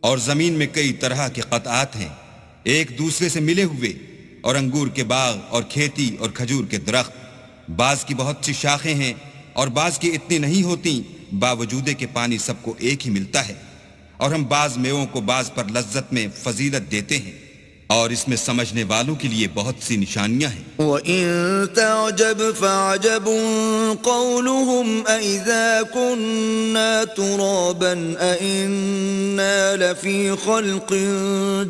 B: اور زمین میں کئی طرح کے قطعات ہیں ایک دوسرے سے ملے ہوئے، اور انگور کے باغ اور کھیتی اور کھجور کے درخت. بعض کی بہت سی شاخیں ہیں اور بعض کی اتنی نہیں ہوتی، باوجود کہ پانی سب کو ایک ہی ملتا ہے، اور ہم بعض میووں کو بعض پر لذت میں فضیلت دیتے ہیں، اور اس میں سمجھنے والوں کے لیے بہت سی نشانیاں ہیں۔
A: وَإِن تَعْجَبْ فَعَجَبٌ قَوْلُهُمْ أَإِذَا كُنَّا تُرَابًا أَإِنَّا لَفِي خَلْقٍ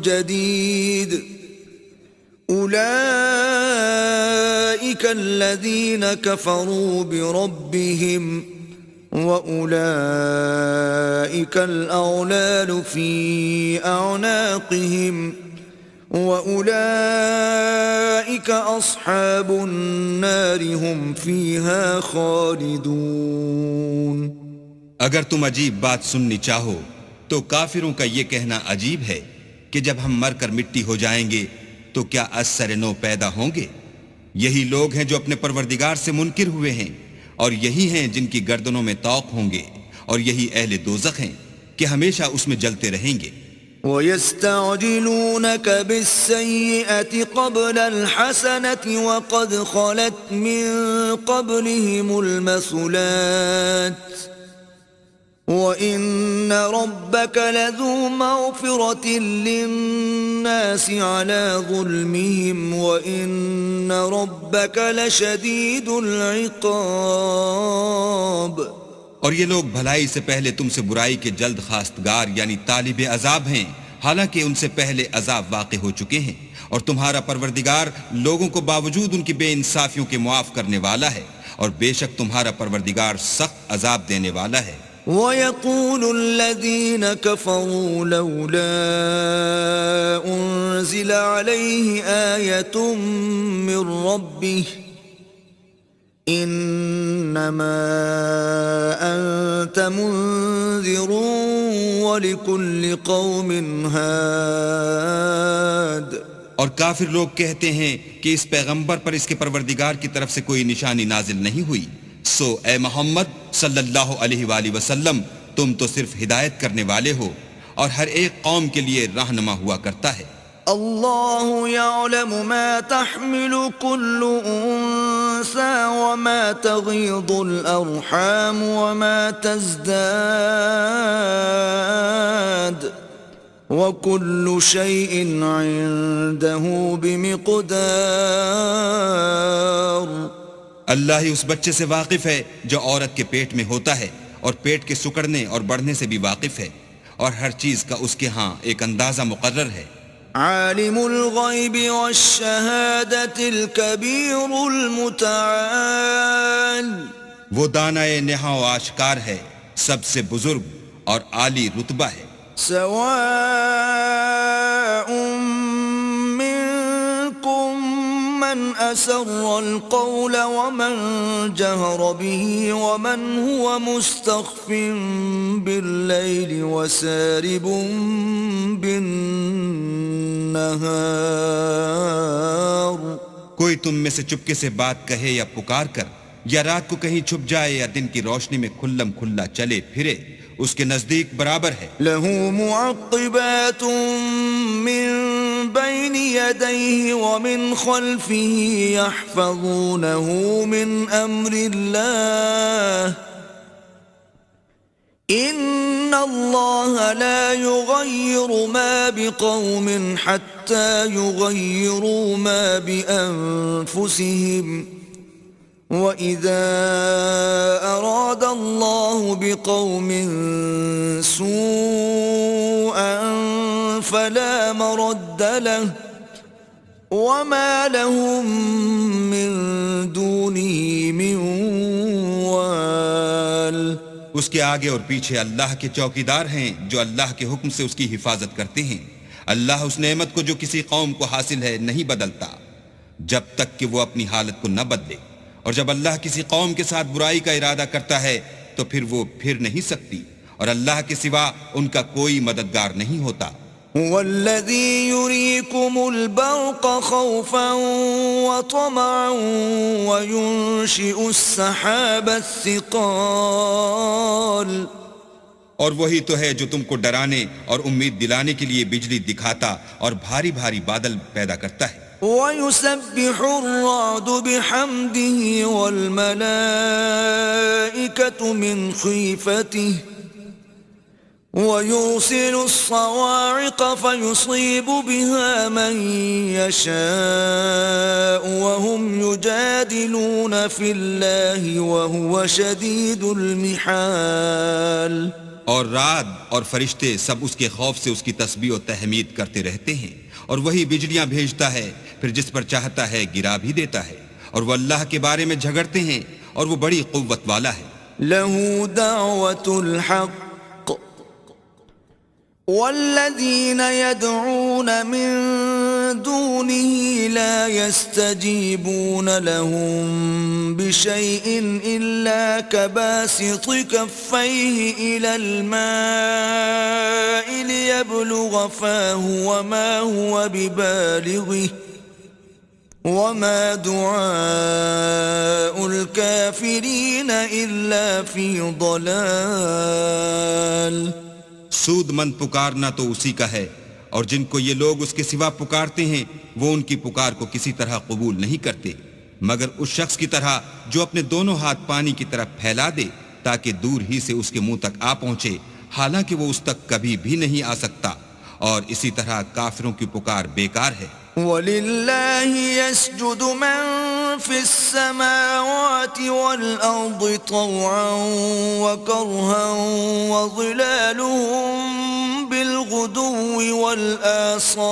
A: جَدِيدٍ أُولَئِكَ الَّذِينَ كَفَرُوا بِرَبِّهِمْ وَأُولَئِكَ الْأَغْلَالُ فِي أَعْنَاقِهِمْ وَأُولَئِكَ أَصْحَابُ النَّارِ هُمْ فِيهَا خَالِدُونَ۔
B: اگر تم عجیب بات سننی چاہو تو کافروں کا یہ کہنا عجیب ہے کہ جب ہم مر کر مٹی ہو جائیں گے تو کیا از سر نو پیدا ہوں گے؟ یہی لوگ ہیں جو اپنے پروردگار سے منکر ہوئے ہیں، اور یہی ہیں جن کی گردنوں میں طوق ہوں گے، اور یہی اہل دوزخ ہیں کہ ہمیشہ اس میں جلتے رہیں گے۔
A: وَيَسْتَعْجِلُونَكَ بِالسَّيِّئَةِ قَبْلَ الْحَسَنَةِ وَقَدْ خَلَتْ مِن قَبْلِهِمُ الْمَثُلَاتُ وَإِنَّ رَبَّكَ لَذُو مَغْفِرَةٍ لِلنَّاسِ عَلَى ظُلْمِهِمْ وَإِنَّ رَبَّكَ لَشَدِيدُ الْعِقَابِ۔
B: اور یہ لوگ بھلائی سے پہلے تم سے برائی کے جلد خواستگار یعنی طالب عذاب ہیں، حالانکہ ان سے پہلے عذاب واقع ہو چکے ہیں، اور تمہارا پروردگار لوگوں کو باوجود ان کی بے انصافیوں کے معاف کرنے والا ہے، اور بے شک تمہارا پروردگار سخت عذاب دینے والا ہے۔
A: وَيَقُولُ الَّذِينَ كَفَرُوا لَوْلَا أُنزِلَ عَلَيْهِ آيَةٌ مِّن رَّبِّهِ إِنَّمَا أَنتَ مُنذِرٌ وَلِكُلِّ قَوْمٍ هَادٍ۔
B: اور کافر لوگ کہتے ہیں کہ اس پیغمبر پر اس کے پروردگار کی طرف سے کوئی نشانی نازل نہیں ہوئی، سو اے محمد صلی اللہ علیہ وآلہ وسلم تم تو صرف ہدایت کرنے والے ہو، اور ہر ایک قوم کے لیے رہنما ہوا کرتا ہے۔
A: اللہ یعلم ما تحمل كل انثى وما تغيض الارحام وما تزداد وكل شيء عنده بمقدار۔
B: اللہ ہی اس بچے سے واقف ہے جو عورت کے پیٹ میں ہوتا ہے، اور پیٹ کے سکڑنے اور بڑھنے سے بھی واقف ہے، اور ہر چیز کا اس کے ہاں ایک اندازہ مقرر ہے۔
A: عالم الغیب والشہادۃ الکبیر المتعال۔
B: وہ دانائے نہاں و آشکار ہے، سب سے بزرگ اور عالی رتبہ ہے۔
A: سواء منکم من اسر القول ومن جہر به ومن هو مستخف باللیل وسارب بالنہار۔
B: کوئی تم میں سے چپکے سے بات کہے یا پکار کر، یا رات کو کہیں چھپ جائے یا دن کی روشنی میں کھلم کھلا چلے پھرے، اس کے نزدیک برابر ہے۔
A: لہ معقبات من بین یدیہ ومن خلفہ یحفظونہ من امر اللہ، ان اللہ لا یغیر ما بقوم حتی یغیروا ما بانفسہم، وَإِذَا أَرَادَ اللَّهُ بِقَوْمٍ سُوءًا فَلَا مَرَدَّ لَهُ وَمَا لَهُم مِّن دُونِهِ مِن وَالٍ۔
B: اس کے آگے اور پیچھے اللہ کے چوکیدار ہیں جو اللہ کے حکم سے اس کی حفاظت کرتے ہیں۔ اللہ اس نعمت کو جو کسی قوم کو حاصل ہے نہیں بدلتا جب تک کہ وہ اپنی حالت کو نہ بدلے، اور جب اللہ کسی قوم کے ساتھ برائی کا ارادہ کرتا ہے تو پھر وہ پھر نہیں سکتی، اور اللہ کے سوا ان کا کوئی مددگار نہیں ہوتا۔
A: والذی یریکم البرق خوفا وطمعا وینشئ السحاب الثقال۔
B: اور وہی تو ہے جو تم کو ڈرانے اور امید دلانے کے لیے بجلی دکھاتا اور بھاری بھاری بادل پیدا کرتا ہے۔
A: ويسبح الرعد بحمده والملائكة من خيفته ويرسل الصواعق فيصيب بها من يشاء وهم يجادلون في الله وهو شديد المحال.
B: اور رعد اور فرشتے سب اس کے خوف سے اس کی تسبیح و تحمید کرتے رہتے ہیں، اور وہی بجلیاں بھیجتا ہے، پھر جس پر چاہتا ہے گرا بھی دیتا ہے، اور وہ اللہ کے بارے میں جھگڑتے ہیں اور وہ بڑی قوت والا ہے.
A: له دعوة الحق والذين يدعون من دونه لا يستجيبون لهم بشيء إلا كباسط كفيه إلى الماء ليبلغ فاه وما هو ببالغه وما دعاء الكافرين إلا في ضلال.
B: سود مند پکارنا تو اسی کا ہے، اور جن کو یہ لوگ اس کے سوا پکارتے ہیں وہ ان کی پکار کو کسی طرح قبول نہیں کرتے مگر اس شخص کی طرح جو اپنے دونوں ہاتھ پانی کی طرف پھیلا دے تاکہ دور ہی سے اس کے منہ تک آ پہنچے، حالانکہ وہ اس تک کبھی بھی نہیں آ سکتا، اور اسی طرح کافروں کی پکار بیکار ہے.
A: وَلِلَّهِ يَسْجُدُ مَن فِي السَّمَاوَاتِ وَالْأَرْضِ طَوْعًا وَكَرْهًا وَظِلَالُهُم بِالْغُدُوِّ وَالْآصَالِ.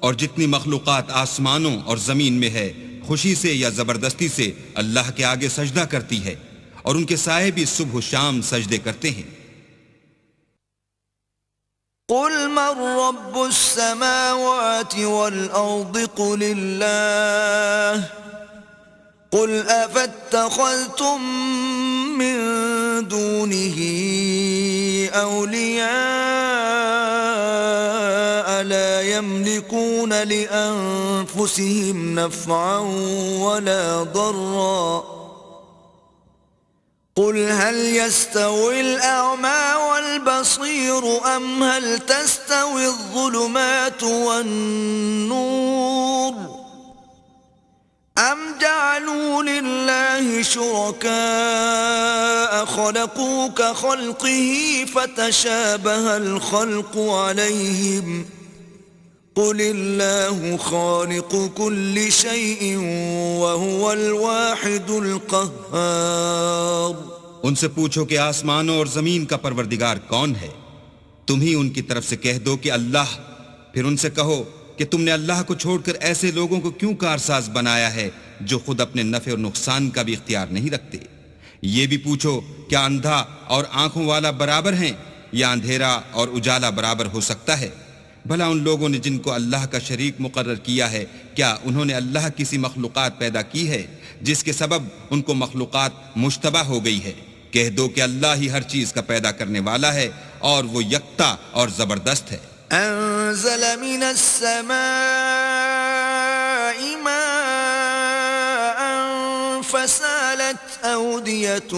B: اور جتنی مخلوقات آسمانوں اور زمین میں ہے خوشی سے یا زبردستی سے اللہ کے آگے سجدہ کرتی ہے، اور ان کے سائے بھی صبح و شام سجدے کرتے ہیں.
A: قل من رب السماوات والأرض قل الله قل أفاتخذتم من دونه أولياء لا يملكون لأنفسهم نفعا ولا ضرا قل هل يستوي الأعمى والبصير أم هل تستوي الظلمات والنور أم جعلوا لله شركاء خلقوا كخلقه فتشابه الخلق عليهم قل الله خالق كل شيء وهو الواحد القهار.
B: ان سے پوچھو کہ آسمانوں اور زمین کا پروردگار کون ہے؟ تم ہی ان کی طرف سے کہہ دو کہ اللہ. پھر ان سے کہو کہ تم نے اللہ کو چھوڑ کر ایسے لوگوں کو کیوں کارساز بنایا ہے جو خود اپنے نفع اور نقصان کا بھی اختیار نہیں رکھتے. یہ بھی پوچھو کیا اندھا اور آنکھوں والا برابر ہیں یا اندھیرا اور اجالا برابر ہو سکتا ہے؟ بھلا ان لوگوں نے جن کو اللہ کا شریک مقرر کیا ہے کیا انہوں نے اللہ کسی مخلوقات پیدا کی ہے جس کے سبب ان کو مخلوقات مشتبہ ہو گئی ہے؟ کہہ دو کہ اللہ ہی ہر چیز کا پیدا کرنے والا ہے اور وہ یکتا اور زبردست ہے.
A: انزل من السماء ماء فسالت أودية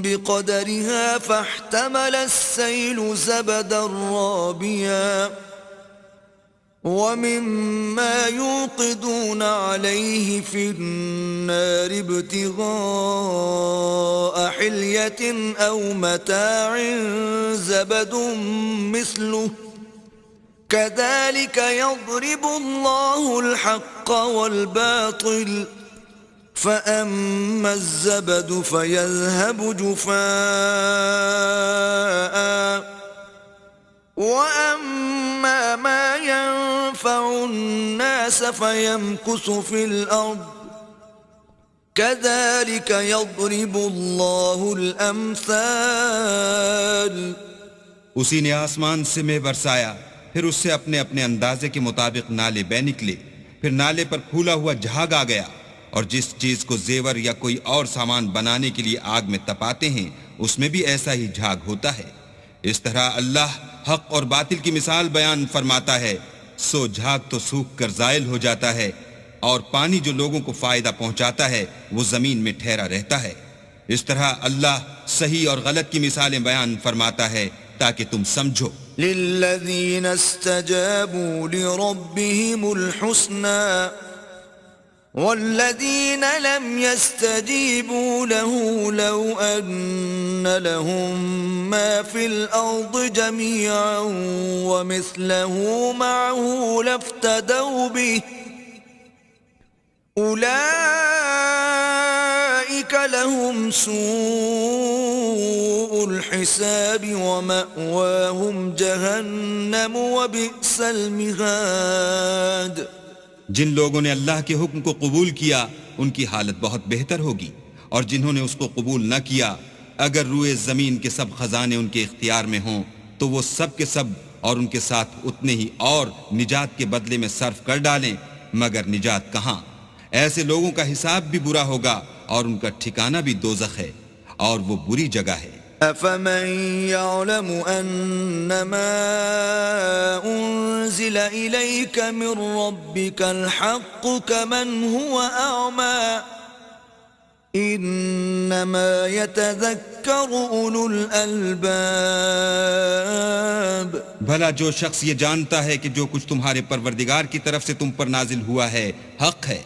A: بقدرها فاحتمل السيل زبدا رابيا ومما يوقدون عليه في النار ابتغاء حلية أو متاع زبد مثله كذلك يضرب الله الحق والباطل فأما الزبد فيذهب جفاء وأما ما ينفع الناس فيمكث في الأرض كذلك يضرب الله الأمثال.
B: اسی نے آسمان سے مے برسایا، پھر اس سے اپنے اپنے اندازے کے مطابق نالے بہ نکلے، پھر نالے پر پھولا ہوا جھاگ آ گیا، اور جس چیز کو زیور یا کوئی اور سامان بنانے کے لیے آگ میں تپاتے ہیں اس میں بھی ایسا ہی جھاگ ہوتا ہے. اس طرح اللہ حق اور باطل کی مثال بیان فرماتا ہے. سو جھاگ تو سوکھ کر زائل ہو جاتا ہے، اور پانی جو لوگوں کو فائدہ پہنچاتا ہے وہ زمین میں ٹھہرا رہتا ہے. اس طرح اللہ صحیح اور غلط کی مثالیں بیان فرماتا ہے تاکہ تم سمجھو.
A: للذين استجابوا لربهم الحسنى والذين لم يستجيبوا له لو أن لهم ما في الأرض جميعا ومثله معه لافتدوا به أولئك لهم سوء الحساب ومأواهم جهنم وبئس المهاد.
B: جن لوگوں نے اللہ کے حکم کو قبول کیا ان کی حالت بہت بہتر ہوگی، اور جنہوں نے اس کو قبول نہ کیا اگر روئے زمین کے سب خزانے ان کے اختیار میں ہوں تو وہ سب کے سب اور ان کے ساتھ اتنے ہی اور نجات کے بدلے میں صرف کر ڈالیں، مگر نجات کہاں. ایسے لوگوں کا حساب بھی برا ہوگا اور ان کا ٹھکانہ بھی دوزخ ہے، اور وہ بری جگہ ہے.
A: أفمن يعلم أنما أنزل إليك من ربك الحق كمن هو أعمى إنما يتذكر أولو الألباب.
B: بھلا جو شخص یہ جانتا ہے کہ جو کچھ تمہارے پروردگار کی طرف سے تم پر نازل ہوا ہے حق ہے،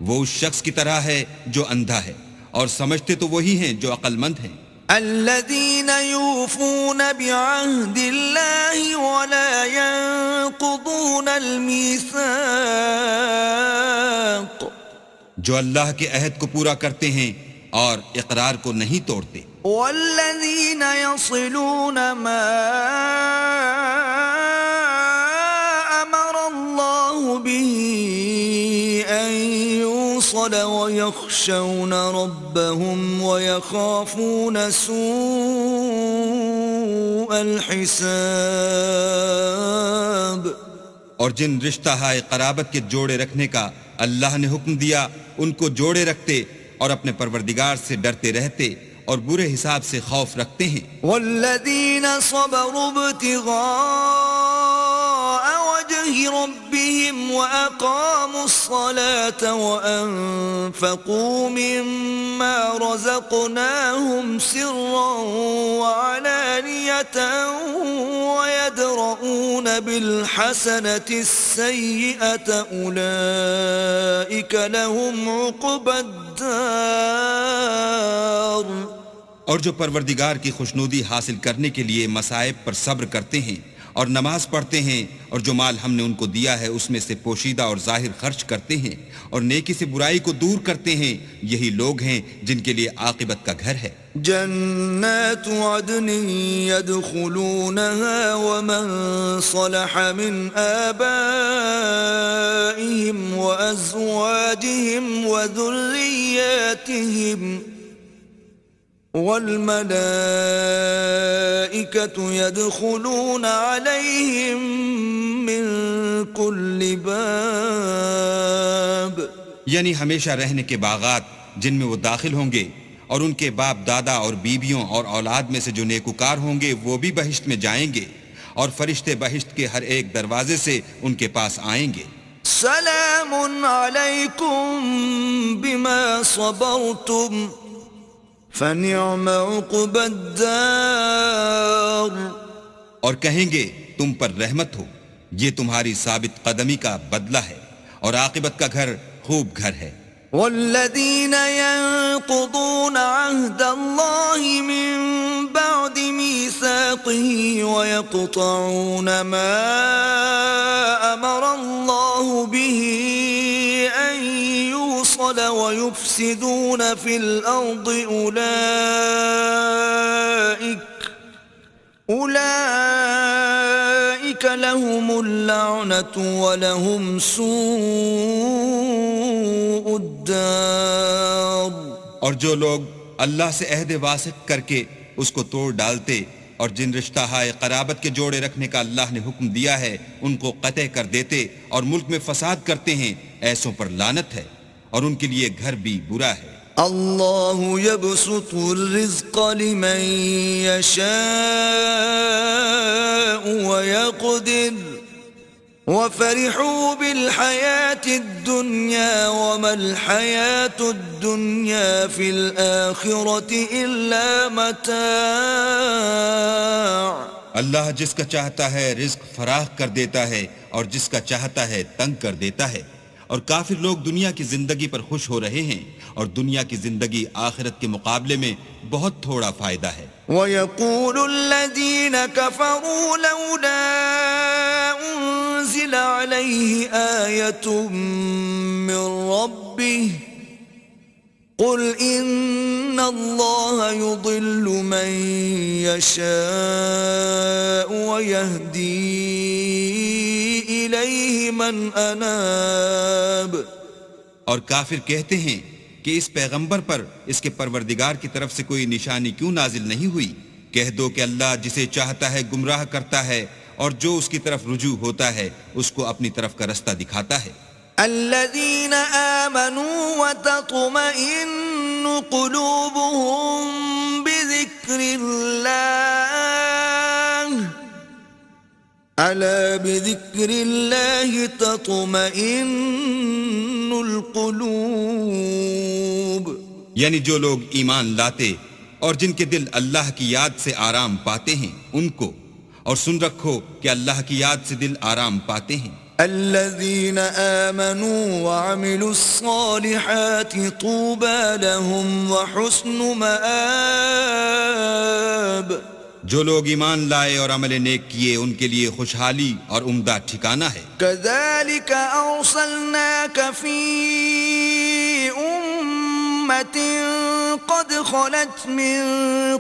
B: وہ اس شخص کی طرح ہے جو اندھا ہے، اور سمجھتے تو وہی ہیں جو عقل مند ہیں.
A: الذين يوفون بعهد الله ولا ينقضون الميثاق.
B: جو اللہ کے عہد کو پورا کرتے ہیں اور اقرار کو نہیں توڑتے.
A: والذين يصلون ما أمر الله به أن يوصل ويخشون ربهم ويخافون سوء الحساب.
B: اور جن رشتہ ہائے قرابت کے جوڑے رکھنے کا اللہ نے حکم دیا ان کو جوڑے رکھتے اور اپنے پروردگار سے ڈرتے رہتے اور برے حساب سے خوف رکھتے ہیں.
A: والذین صبروا ابتغاء وجه ربهم وأقاموا الصلاة وأنفقوا مما رزقناهم سرا وعلانية ويدرؤون بالحسنة السيئة أولئك لهم عقبى الدار.
B: اور جو پروردگار کی خوشنودی حاصل کرنے کے لیے مصائب پر صبر کرتے ہیں اور نماز پڑھتے ہیں اور جو مال ہم نے ان کو دیا ہے اس میں سے پوشیدہ اور ظاہر خرچ کرتے ہیں اور نیکی سے برائی کو دور کرتے ہیں، یہی لوگ ہیں جن کے لیے عاقبت کا گھر ہے.
A: جنات عدن يدخلونها ومن صلح من آبائهم وأزواجهم وذرياتهم والملائكة يدخلون عليهم من كل باب.
B: یعنی ہمیشہ رہنے کے باغات جن میں وہ داخل ہوں گے، اور ان کے باپ دادا اور بیویوں اور اولاد میں سے جو نیکوکار ہوں گے وہ بھی بہشت میں جائیں گے، اور فرشتے بہشت کے ہر ایک دروازے سے ان کے پاس آئیں گے.
A: سلام علیکم بما صبرتم فنعم عقبى الدار.
B: اور کہیں گے تم پر رحمت ہو، یہ تمہاری ثابت قدمی کا بدلہ ہے، اور عاقبت کا گھر خوب گھر ہے.
A: والذين ينقضون عهد الله من بعد ميثاقه ويقطعون ما أمر الله به أن يوصل ويفسدون في الأرض أولئك لهم اللعنة ولهم سوء الدار.
B: اور جو لوگ اللہ سے عہد واثق کر کے اس کو توڑ ڈالتے اور جن رشتہ ہائے قرابت کے جوڑے رکھنے کا اللہ نے حکم دیا ہے ان کو قطع کر دیتے اور ملک میں فساد کرتے ہیں، ایسوں پر لعنت ہے اور ان کے لیے گھر بھی برا ہے.
A: اللہ يبسط الرزق لمن يشاء ويقدر وفرحوا بالحياة الدنيا وما الحياة الدنيا في الآخرة إلا متاع
B: اللہ جس کا چاہتا ہے رزق فراخ کر دیتا ہے اور جس کا چاہتا ہے تنگ کر دیتا ہے، اور کافر لوگ دنیا کی زندگی پر خوش ہو رہے ہیں اور دنیا کی زندگی آخرت کے مقابلے میں بہت تھوڑا فائدہ ہے۔
A: وَيَقُولُ الَّذِينَ كَفَرُوا لَوْلَا أُنزِلَ عَلَيْهِ آيَةٌ مِّن رَّبِّهِ قُلْ إِنَّ اللَّهَ يُضِلُّ مَن يَشَاءُ وَيَهْدِي إِلَيْهِ مَنْ أَنَابَ۔
B: اور کافر کہتے ہیں کہ اس پیغمبر پر اس کے پروردگار کی طرف سے کوئی نشانی کیوں نازل نہیں ہوئی؟ کہہ دو کہ اللہ جسے چاہتا ہے گمراہ کرتا ہے اور جو اس کی طرف رجوع ہوتا ہے اس کو اپنی طرف کا رستہ دکھاتا ہے۔
A: الذين آمنوا وتطمئن قلوبهم بذكر الله ألا بذكر الله تطمئن القلوب،
B: یعنی جو لوگ ایمان لاتے اور جن کے دل اللہ کی یاد سے آرام پاتے ہیں ان کو، اور سن رکھو کہ اللہ کی یاد سے دل آرام پاتے ہیں۔
A: الذين آمنوا وعملوا الصالحات طوبى لهم وحسن مآب،
B: جو لوگ ایمان لائے اور عمل نیک کیے ان کے لیے خوشحالی اور عمدہ ٹھکانہ ہے۔
A: كذلك أرسلناك في أمة قد خلت من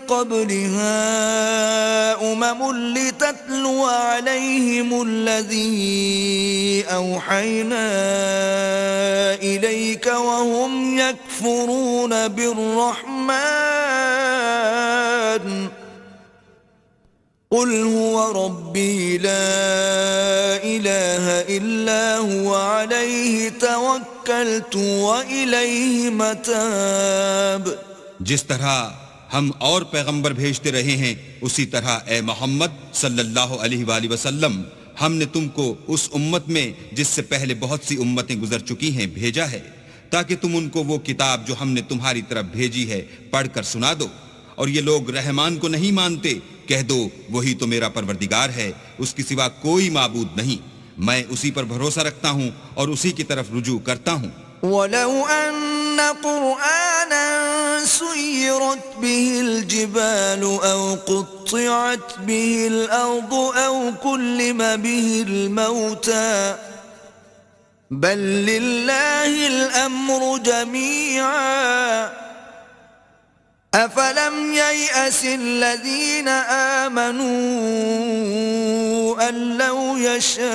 A: قبلها لتتلو عليهم الذي أوحينا إليك وهم يكفرون بالرحمن قل هو ربي لا إله إلا هو عليه توكلت وإليه متاب۔
B: جس طرح ہم اور پیغمبر بھیجتے رہے ہیں اسی طرح اے محمد صلی اللہ علیہ وآلہ وسلم ہم نے تم کو اس امت میں جس سے پہلے بہت سی امتیں گزر چکی ہیں بھیجا ہے تاکہ تم ان کو وہ کتاب جو ہم نے تمہاری طرف بھیجی ہے پڑھ کر سنا دو، اور یہ لوگ رحمان کو نہیں مانتے، کہہ دو وہی تو میرا پروردگار ہے، اس کے سوا کوئی معبود نہیں، میں اسی پر بھروسہ رکھتا ہوں اور اسی کی طرف رجوع کرتا ہوں۔
A: وَلَوْ أَنَّ قُرْآنًا سُيِّرَتْ بِهِ الْجِبَالُ أَوْ قُطِّعَتْ بِهِ الْأَرْضُ أَوْ كُلِّمَ بِهِ الْمَوْتَى بَل لِّلَّهِ الْأَمْرُ جَمِيعًا أَفَلَمْ يَيْأَسِ الَّذِينَ آمَنُوا أَن لَّوْ يَشَاءُ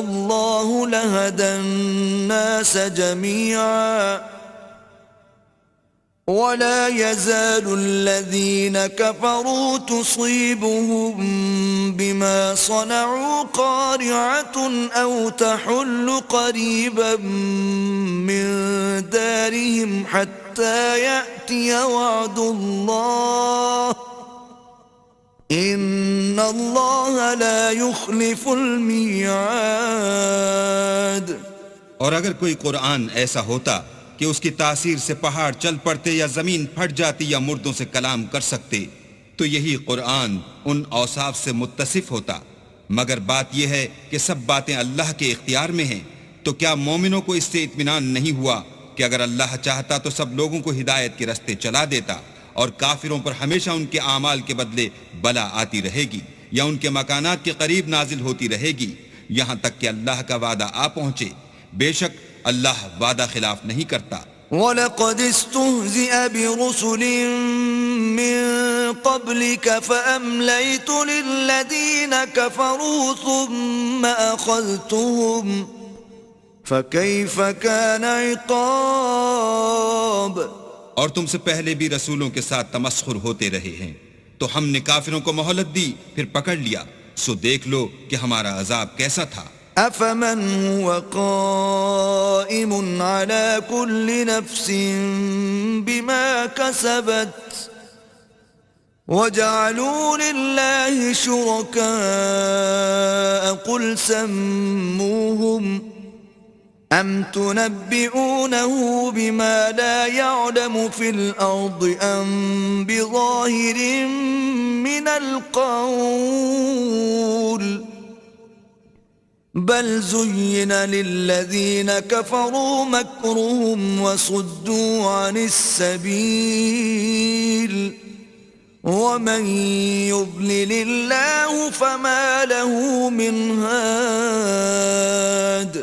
A: اللَّهُ لَهَدَى النَّاسَ جَمِيعًا وَلَا يَزَالُ الَّذِينَ كَفَرُوا تُصِيبُهُم بِمَا صَنَعُوا قَارِعَةٌ أَوْ تَحُلُّ قَرِيبًا مِّن دَارِهِمْ حَتَّى يَأْتِيَ وَعْدُ اللَّهِ إِنَّ اللَّهَ لَا يُخْلِفُ الْمِيعَادَ۔
B: اور اگر کوئی قرآن ایسا ہوتا کہ اس کی تاثیر سے پہاڑ چل پڑتے یا زمین پھٹ جاتی یا مردوں سے کلام کر سکتے تو یہی قرآن ان اوصاف سے متصف ہوتا، مگر بات یہ ہے کہ سب باتیں اللہ کے اختیار میں ہیں، تو کیا مومنوں کو اس سے اطمینان نہیں ہوا کہ اگر اللہ چاہتا تو سب لوگوں کو ہدایت کے راستے چلا دیتا، اور کافروں پر ہمیشہ ان کے اعمال کے بدلے بلا آتی رہے گی یا ان کے مکانات کے قریب نازل ہوتی رہے گی یہاں تک کہ اللہ کا وعدہ آ پہنچے، بے شک اللہ وعدہ خلاف نہیں کرتا۔
A: وَلَقَدِ اسْتُهْزِئَ بِرُسُلٍ مِّن قَبْلِكَ فَأَمْلَيْتُ لِلَّذِينَ كَفَرُوا ثُمَّ أَخَذْتُهُمْ فَكَيْفَ كَانَ عِقَابِ۔
B: اور تم سے پہلے بھی رسولوں کے ساتھ تمسخر ہوتے رہے ہیں تو ہم نے کافروں کو مہلت دی پھر پکڑ لیا، سو دیکھ لو کہ ہمارا عذاب کیسا تھا۔
A: أَفَمَنْ هُوَ قَائِمٌ عَلَى كُلِّ نَفْسٍ بِمَا كَسَبَتْ وَجَعَلُوا لِلَّهِ شُرَكَاءَ قُلْ سَمُّوهُمْ أم تنبئونه بما لا يعلم في الأرض أم بظاهر من القول بل زين للذين كفروا مكرهم وصدوا عن السبيل ومن يضلل الله فما له من هاد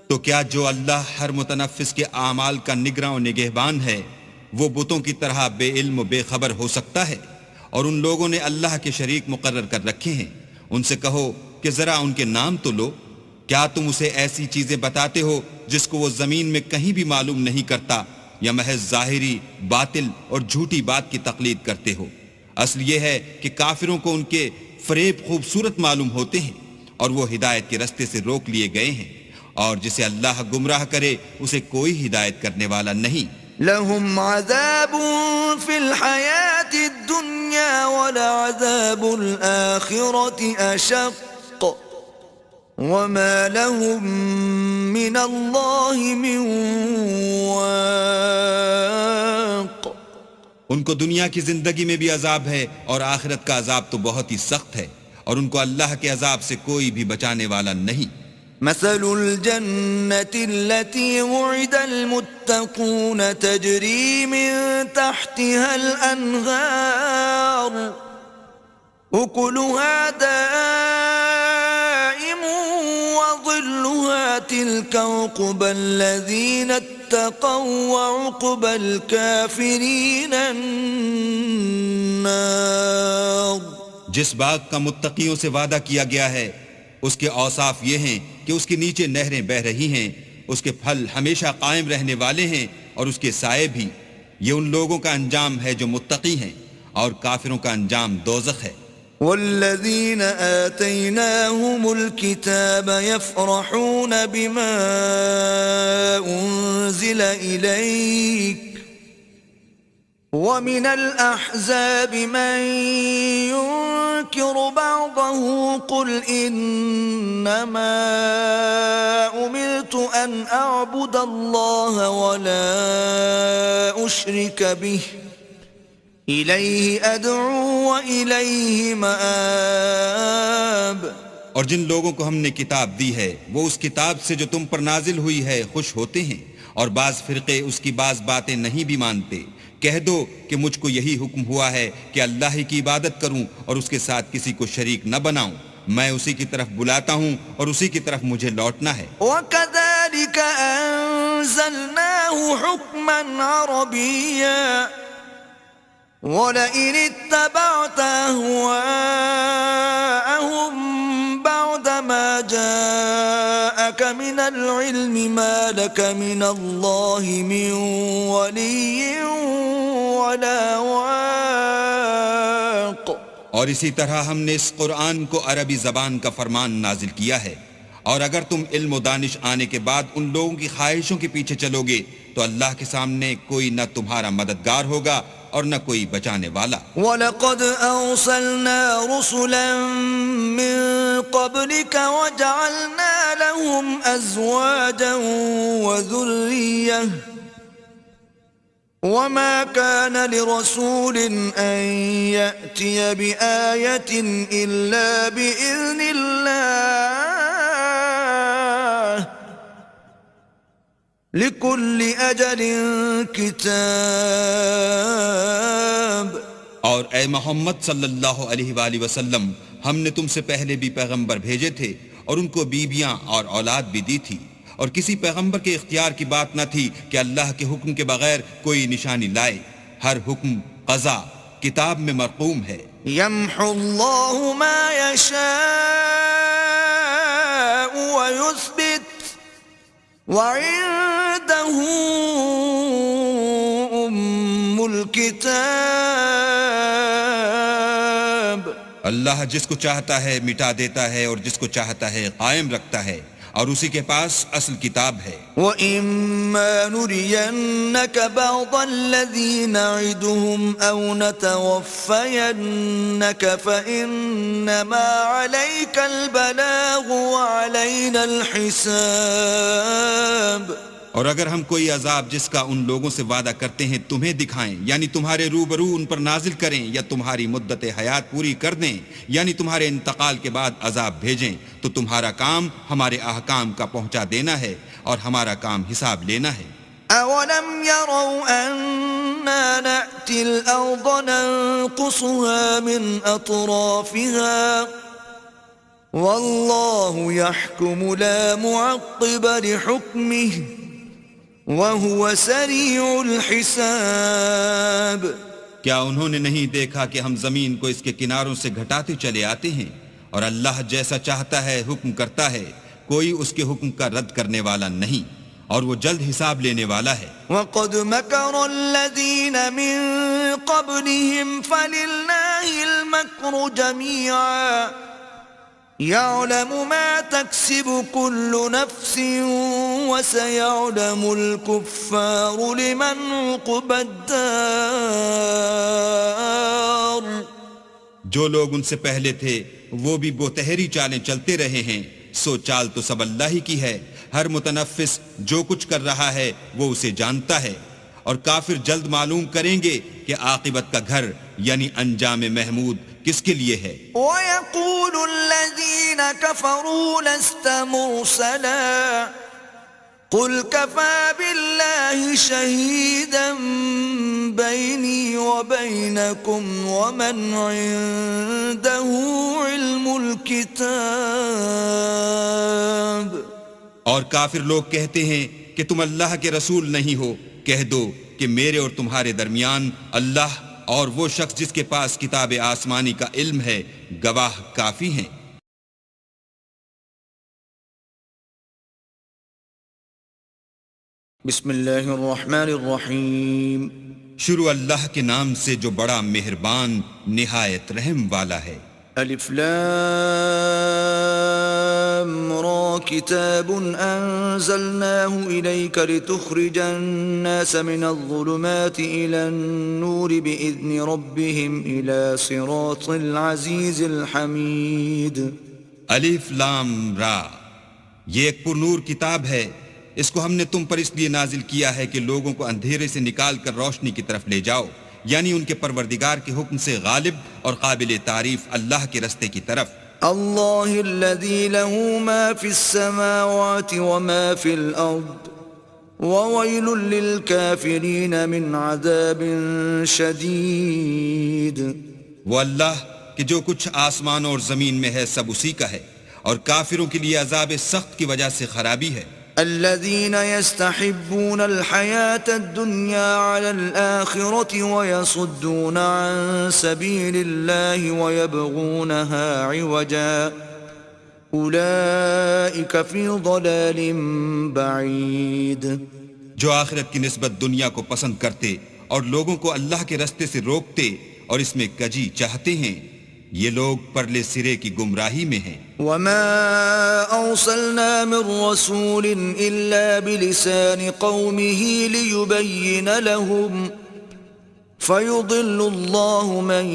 B: تو کیا جو اللہ ہر متنفس کے اعمال کا نگراں و نگہبان ہے وہ بتوں کی طرح بے علم و بے خبر ہو سکتا ہے؟ اور ان لوگوں نے اللہ کے شریک مقرر کر رکھے ہیں، ان سے کہو کہ ذرا ان کے نام تو لو۔ کیا تم اسے ایسی چیزیں بتاتے ہو جس کو وہ زمین میں کہیں بھی معلوم نہیں کرتا، یا محض ظاہری باطل اور جھوٹی بات کی تقلید کرتے ہو؟ اصل یہ ہے کہ کافروں کو ان کے فریب خوبصورت معلوم ہوتے ہیں اور وہ ہدایت کے رستے سے روک لیے گئے ہیں، اور جسے اللہ گمراہ کرے اسے کوئی ہدایت کرنے والا نہیں۔
A: لهم عذاب في الحياة الدنيا ولعذاب الآخرة أشق وما لهم من الله من واق۔
B: ان کو دنیا کی زندگی میں بھی عذاب ہے اور آخرت کا عذاب تو بہت ہی سخت ہے، اور ان کو اللہ کے عذاب سے کوئی بھی بچانے والا نہیں۔
A: مثل الجنة التي وعد المتقون تجري من تحتها الأنهار أكلها دائم وظلها تلك عقبى الذين اتقوا وعقبى الكافرين النار۔
B: جس باغ کا متقیوں سے وعدہ کیا گیا ہے اس کے اوصاف یہ ہیں کہ اس کے نیچے نہریں بہہ رہی ہیں، اس کے پھل ہمیشہ قائم رہنے والے ہیں اور اس کے سائے بھی۔ یہ ان لوگوں کا انجام ہے جو متقی ہیں، اور کافروں کا انجام دوزخ ہے۔
A: والذين آتيناهم الكتاب يفرحون بما أنزل إليك ومن الأحزاب من ينكر بعضه قل إنما أمرت أن أعبد الله ولا أشرك به إليه أدعو وإليه مآب۔
B: اور جن لوگوں کو ہم نے کتاب دی ہے وہ اس کتاب سے جو تم پر نازل ہوئی ہے خوش ہوتے ہیں، اور بعض فرقے اس کی بعض باتیں نہیں بھی مانتے۔ کہہ دو کہ مجھ کو یہی حکم ہوا ہے کہ اللہ ہی کی عبادت کروں اور اس کے ساتھ کسی کو شریک نہ بناؤں، میں اسی کی طرف بلاتا ہوں اور اسی کی طرف مجھے لوٹنا ہے۔
A: وَكَذَلِكَ أَنزَلْنَاهُ حُكْمًا عَرَبِيًّا وَلَئِنِ اتَّبَعْتَ أَهْوَاءَهُمْ بَعْدَ مَا جَاءَكَ مِنَ الْعِلْمِ مَا لَكَ مِنَ اللَّهِ مِنْ وَلِيٍّ وَلَا وَاقٍ۔
B: اور اسی طرح ہم نے اس قرآن کو عربی زبان کا فرمان نازل کیا ہے، اور اگر تم علم و دانش آنے کے بعد ان لوگوں کی خواہشوں کے پیچھے چلو گے تو اللہ کے سامنے کوئی نہ تمہارا مددگار ہوگا اور نہ کوئی بچانے والا۔
A: وَلَقَدْ أَرْسَلْنَا رُسُلًا مِّن قَبْلِكَ وَجَعَلْنَا لَهُمْ أَزْوَاجًا وَذُرِّيَّةً وَمَا كَانَ لِرَسُولٍ أَن يَأْتِيَ بِآيَةٍ إِلَّا بِإِذْنِ اللَّهِ لِكُلِّ أَجَلٍ كِتَابٌ۔
B: اور اے محمد صلی اللہ علیہ وآلہ وسلم، ہم نے تم سے پہلے بھی پیغمبر بھیجے تھے اور ان کو بیویاں اور اولاد بھی دی تھی، اور کسی پیغمبر کے اختیار کی بات نہ تھی کہ اللہ کے حکم کے بغیر کوئی نشانی لائے۔ ہر حکم قضا کتاب میں مرقوم ہے۔
A: يَمْحُو اللَّهُ مَا يَشَاءُ وَيُثْبِتُ وَعِندَهُ أُمُّ الْكِتَابِ۔
B: اللہ جس کو چاہتا ہے مٹا دیتا ہے اور جس کو چاہتا ہے قائم رکھتا ہے، اور اسی کے پاس اصل کتاب ہے.
A: وَإِمَّا نُرِيَنَّكَ بَعْضَ الَّذِي نَعِدُهُمْ أَوْ نَتَوَفَّيَنَّكَ فَإِنَّمَا عَلَيْكَ الْبَلَاغُ وَعَلَيْنَا الْحِسَابُ.
B: اور اگر ہم کوئی عذاب جس کا ان لوگوں سے وعدہ کرتے ہیں تمہیں دکھائیں، یعنی تمہارے روبرو ان پر نازل کریں، یا تمہاری مدت حیات پوری کر دیں، یعنی تمہارے انتقال کے بعد عذاب بھیجیں، تو تمہارا کام ہمارے احکام کا پہنچا دینا ہے اور ہمارا کام حساب لینا ہے.
A: أَوَلَمْ يَرَوْا أَنَّا نَأْتِي الْأَرْضَ نَنقُصُهَا مِنْ أَطْرَافِهَا وَاللَّهُ يَحْكُمُ لَا مُعَقِّبَ لِحُكْمِهِ وَهُوَ سَرِيعُ الْحِسَابِ.
B: کیا انہوں نے نہیں دیکھا کہ ہم زمین کو اس کے کناروں سے گھٹاتے چلے آتے ہیں، اور اللہ جیسا چاہتا ہے حکم کرتا ہے، کوئی اس کے حکم کا رد کرنے والا نہیں، اور وہ جلد حساب لینے والا ہے.
A: وَقَدْ مَكَرَ الَّذِينَ مِن قَبْلِهِمْ فَلِلَّهِ الْمَكْرُ جَمِيعًا يَعْلَمُ مَا تَكْسِبُ كُلُّ نَفْسٍ وَسَيَعْلَمُ الْكُفَّارُ لِمَنْ عُقْبَى الدَّارِ.
B: جو لوگ ان سے پہلے تھے وہ بھی بہتری چالیں چلتے رہے ہیں، سو چال تو سب اللہ ہی کی ہے. ہر متنفس جو کچھ کر رہا ہے وہ اسے جانتا ہے، اور کافر جلد معلوم کریں گے کہ عاقبت کا گھر یعنی انجام محمود کس کے لیے ہے.
A: وَيَقُولُ الَّذِينَ كَفَرُوا لَسْتَ مُرْسَلًا قُلْ كَفَى بِاللَّهِ شَهِيدًا بَيْنِي وَبَيْنَكُمْ وَمَنْ عِندَهُ عِلْمُ الْكِتَابِ.
B: اور کافر لوگ کہتے ہیں کہ تم اللہ کے رسول نہیں ہو. کہہ دو کہ میرے اور تمہارے درمیان اللہ اور وہ شخص جس کے پاس کتاب آسمانی کا علم ہے گواہ کافی ہیں.
A: بسم اللہ الرحمن الرحیم.
B: شروع اللہ کے نام سے جو بڑا مہربان نہایت رحم والا ہے.
A: الف لام را کتاب انزلناه الیک لتخرج الناس من الظلمات الى النور باذن ربهم الى صراط العزیز الحمید.
B: الف لام را، یہ ایک پر نور کتاب ہے، اس کو ہم نے تم پر اس لیے نازل کیا ہے کہ لوگوں کو اندھیرے سے نکال کر روشنی کی طرف لے جاؤ، یعنی ان کے پروردگار کے حکم سے غالب اور قابل تعریف اللہ کے رستے کی طرف.
A: اللہ الذی له ما فی السماوات وما فی الارض وویل للکافرین من عذاب شدید.
B: وہ اللہ کہ جو کچھ آسمان اور زمین میں ہے سب اسی کا ہے، اور کافروں کے لیے عذاب سخت کی وجہ سے خرابی ہے.
A: الذين يستحبون الحياة الدنيا على الآخرة ويصدون عن سبيل الله ويبغونها عوجا أولئك في ضلال بعيد.
B: جو آخرت کی نسبت دنیا کو پسند کرتے اور لوگوں کو اللہ کے رستے سے روکتے اور اس میں کجی چاہتے ہیں، یہ لوگ پرلے سرے کی گمراہی میں ہیں.
A: وما أرسلنا من رسول إلا بلسان قومه ليبين لهم فيضل الله من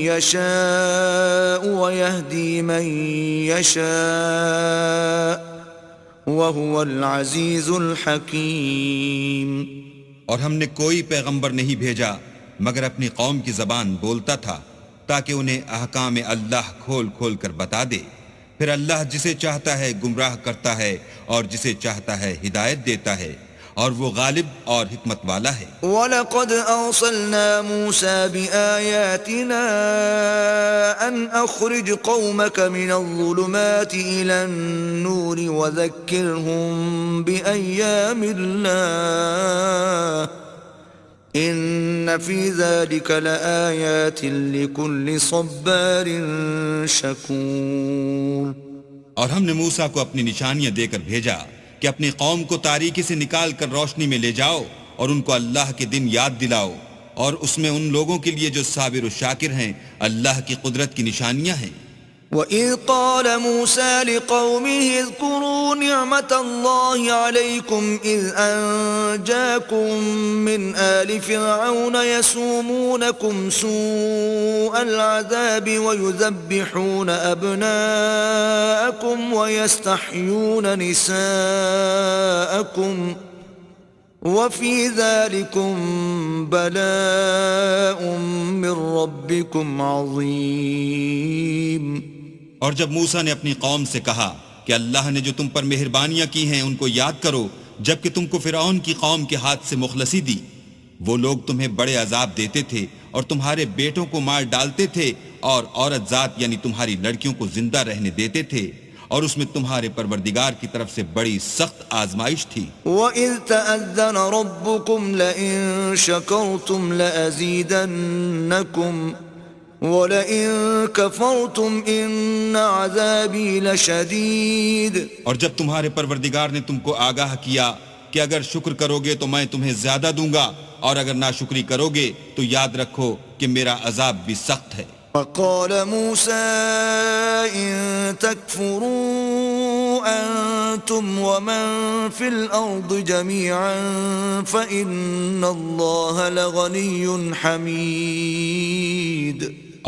A: يشاء ويهدي من يشاء وهو العزيز الحكيم.
B: اور ہم نے کوئی پیغمبر نہیں بھیجا مگر اپنی قوم کی زبان بولتا تھا تاکہ انہیں احکام اللہ کھول کھول کر بتا دے. پھر اللہ جسے چاہتا ہے گمراہ کرتا ہے اور جسے چاہتا ہے ہدایت دیتا ہے، اور وہ غالب اور حکمت والا ہے.
A: وَلَقَدْ أَرْسَلْنَا مُوسَى بِآيَاتِنَا أَنْ أَخْرِجْ قَوْمَكَ مِنَ الظُّلُمَاتِ إِلَى النُّورِ وَذَكِّرْهُمْ بِأَيَّامِ اللَّهِ إِنَّ فِي ذَلِكَ لَآيَاتٍ لِكُلِّ صَبَّارٍ شَكُورٍ.
B: اور ہم نے موسیٰ کو اپنی نشانیاں دے کر بھیجا کہ اپنی قوم کو تاریکی سے نکال کر روشنی میں لے جاؤ اور ان کو اللہ کے دن یاد دلاؤ، اور اس میں ان لوگوں کے لیے جو صابر و شاکر ہیں اللہ کی قدرت کی نشانیاں ہیں.
A: وَإِذْ قَالَ مُوسَى لِقَوْمِهِ اذْكُرُوا نِعْمَةَ اللَّهِ عَلَيْكُمْ إِذْ أَنْجَاكُمْ مِنْ آلِ فِرْعَوْنَ يَسُومُونَكُمْ سُوءَ الْعَذَابِ وَيُذَبِّحُونَ أَبْنَاءَكُمْ وَيَسْتَحْيُونَ نِسَاءَكُمْ وَفِي ذَلِكُمْ بَلَاءٌ مِّن رَّبِّكُمْ عَظِيمٌ۔
B: اور جب موسیٰ نے اپنی قوم سے کہا کہ اللہ نے جو تم پر مہربانیاں کی ہیں ان کو یاد کرو، جبکہ تم کو فرعون کی قوم کے ہاتھ سے مخلصی دی، وہ لوگ تمہیں بڑے عذاب دیتے تھے اور تمہارے بیٹوں کو مار ڈالتے تھے اور عورت ذات یعنی تمہاری لڑکیوں کو زندہ رہنے دیتے تھے، اور اس میں تمہارے پروردگار کی طرف سے بڑی سخت آزمائش تھی۔
A: وَإِذْ تَأَذَّنَ رَبُّكُمْ لَئِن شَكَرْتُمْ لَأَزِيدَنَّكُمْ وَلَئِن كَفَرْتُمْ إِنَّ عَذَابِي لَشَدِيدٌ۔
B: اور جب تمہارے پروردگار نے تم کو آگاہ کیا کہ اگر شکر کرو گے تو میں تمہیں زیادہ دوں گا، اور اگر ناشکری کرو گے تو یاد رکھو کہ میرا عذاب بھی سخت ہے۔
A: وَقَالَ مُوسَىٰ إِن تَكْفُرُوا أَنتُمْ وَمَن فِي الْأَرْضِ جَمِيعًا فَإِنَّ اللَّهَ لَغَنِيٌّ حَمِيدٌ۔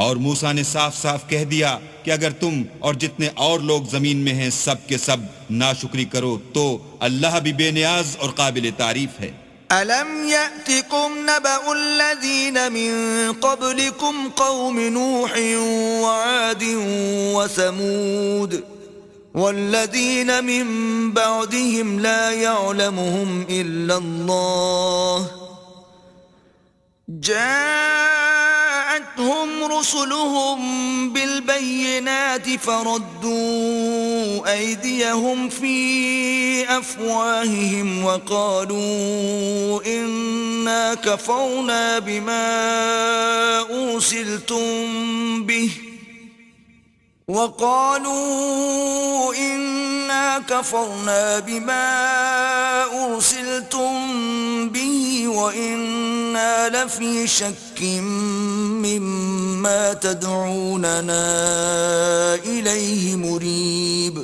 B: اور موسیٰ نے صاف صاف کہہ دیا کہ اگر تم اور جتنے اور لوگ زمین میں ہیں سب کے سب ناشکری کرو تو اللہ بھی بے نیاز اور قابل تعریف ہے۔
A: أَلَمْ يَأْتِكُمْ نَبَأُ الَّذِينَ مِن قَبْلِكُمْ قَوْمِ نُوحٍ وَعَادٍ وَثَمُودَ وَالَّذِينَ مِن بَعْدِهِمْ لَا يَعْلَمُهُمْ إِلَّا اللَّهُ جَاءَتْهُمْ رُسُلُهُم بِالْبَيِّنَاتِ فَرَدُّوا أَيْدِيَهُمْ فِي أَفْوَاهِهِمْ وَقَالُوا إِنَّا كَفَرْنَا بِمَا أُرْسِلْتُم بِهِ وَإِنَّا لَفِي شَكٍّ مِّمَّا تَدْعُونَنَا إِلَيْهِ مُرِيبٍ۔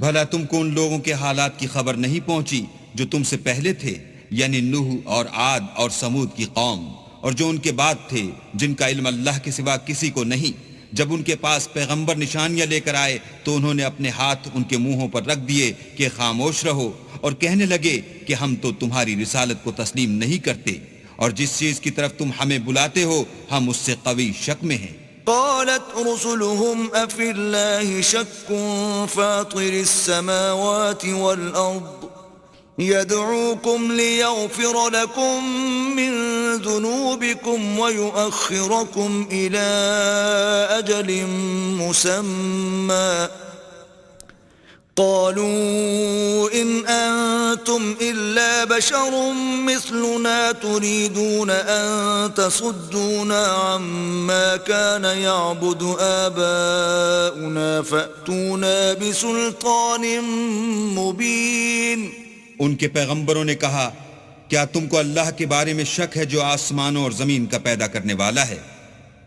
B: بھلا تم کو ان لوگوں کے حالات کی خبر نہیں پہنچی جو تم سے پہلے تھے، یعنی نوح اور عاد اور سمود کی قوم، اور جو ان کے بعد تھے جن کا علم اللہ کے سوا کسی کو نہیں؟ جب ان کے پاس پیغمبر نشانیاں لے کر آئے تو انہوں نے اپنے ہاتھ ان کے منہوں پر رکھ دیے کہ خاموش رہو، اور کہنے لگے کہ ہم تو تمہاری رسالت کو تسلیم نہیں کرتے، اور جس چیز کی طرف تم ہمیں بلاتے ہو ہم اس سے قوی شک میں ہیں۔
A: قالت رسلهم أفي الله شك فاطر السماوات والأرض يدعوكم ليغفر لكم من ذنوبكم ويؤخركم إلى أجل مسمى قالوا إن أنتم إلا بشر مثلنا تريدون أن تصدونا عما كان يعبد آباؤنا فأتونا بسلطان مبين۔
B: ان کے پیغمبروں نے کہا کیا تم کو اللہ کے بارے میں شک ہے جو آسمانوں اور زمین کا پیدا کرنے والا ہے؟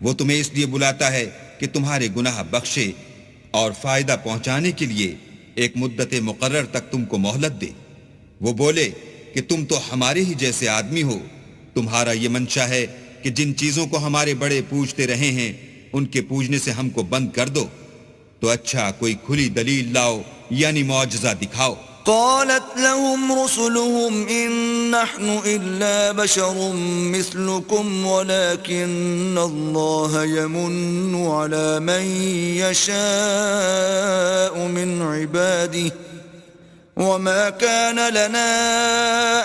B: وہ تمہیں اس لیے بلاتا ہے کہ تمہارے گناہ بخشے اور فائدہ پہنچانے کے لیے ایک مدت مقرر تک تم کو مہلت دے۔ وہ بولے کہ تم تو ہمارے ہی جیسے آدمی ہو، تمہارا یہ منشا ہے کہ جن چیزوں کو ہمارے بڑے پوجتے رہے ہیں ان کے پوجنے سے ہم کو بند کر دو، تو اچھا کوئی کھلی دلیل لاؤ یعنی معجزہ دکھاؤ۔
A: قالت لهم رسلهم إن نحن إلا بشر مثلكم ولكن الله يمن على من يشاء من عباده وما كان لنا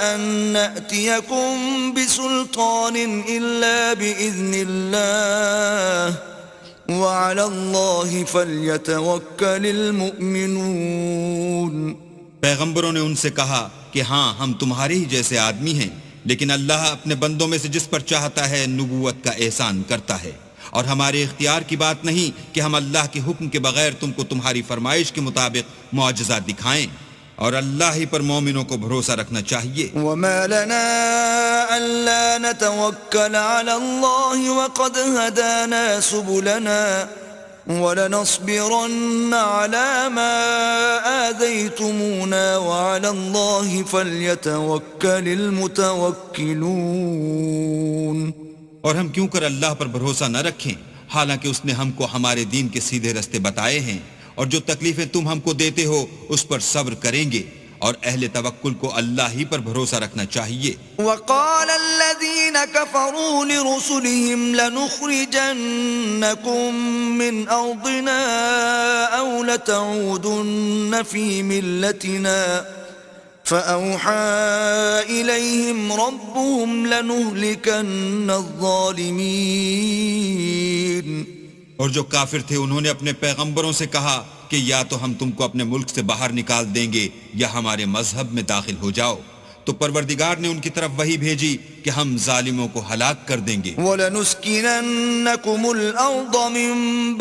A: أن نأتيكم بسلطان إلا بإذن الله وعلى الله فليتوكل المؤمنون۔
B: پیغمبروں نے ان سے کہا کہ ہاں ہم تمہارے ہی جیسے آدمی ہیں، لیکن اللہ اپنے بندوں میں سے جس پر چاہتا ہے نبوت کا احسان کرتا ہے، اور ہمارے اختیار کی بات نہیں کہ ہم اللہ کے حکم کے بغیر تم کو تمہاری فرمائش کے مطابق معجزات دکھائیں، اور اللہ ہی پر مومنوں کو بھروسہ رکھنا چاہیے۔
A: وما لنا ألا نتوكل على الله وقد هدانا سبلنا وَلَنَصْبِرَنَّ عَلَى مَا آذَيْتُمُونَا وَعَلَى اللَّهِ فَلْيَتَوَكَّلِ الْمُتَوَكِّلُونَ.
B: اور ہم کیوں کر اللہ پر بھروسہ نہ رکھیں حالانکہ اس نے ہم کو ہمارے دین کے سیدھے رستے بتائے ہیں، اور جو تکلیفیں تم ہم کو دیتے ہو اس پر صبر کریں گے، اور اہل توکل کو اللہ ہی پر بھروسہ رکھنا چاہیے.
A: وَقَالَ الَّذِينَ كَفَرُوا لِرُسُلِهِمْ لَنُخْرِجَنَّكُمْ مِنْ أَرْضِنَا أَوْ لَتَعُودُنَّ فِي مِلَّتِنَا فَأَوْحَى إِلَيْهِمْ رَبُّهُمْ لَنُهْلِكَنَّ الظَّالِمِينَ.
B: اور جو کافر تھے انہوں نے اپنے پیغمبروں سے کہا کہ یا تو ہم تم کو اپنے ملک سے باہر نکال دیں گے یا ہمارے مذہب میں داخل ہو جاؤ. تو پروردگار نے ان کی طرف وحی بھیجی کہ ہم ظالموں کو ہلاک کر دیں گے.
A: وَلَنُسْكِنَنَّكُمُ الْأَرْضَ مِنْ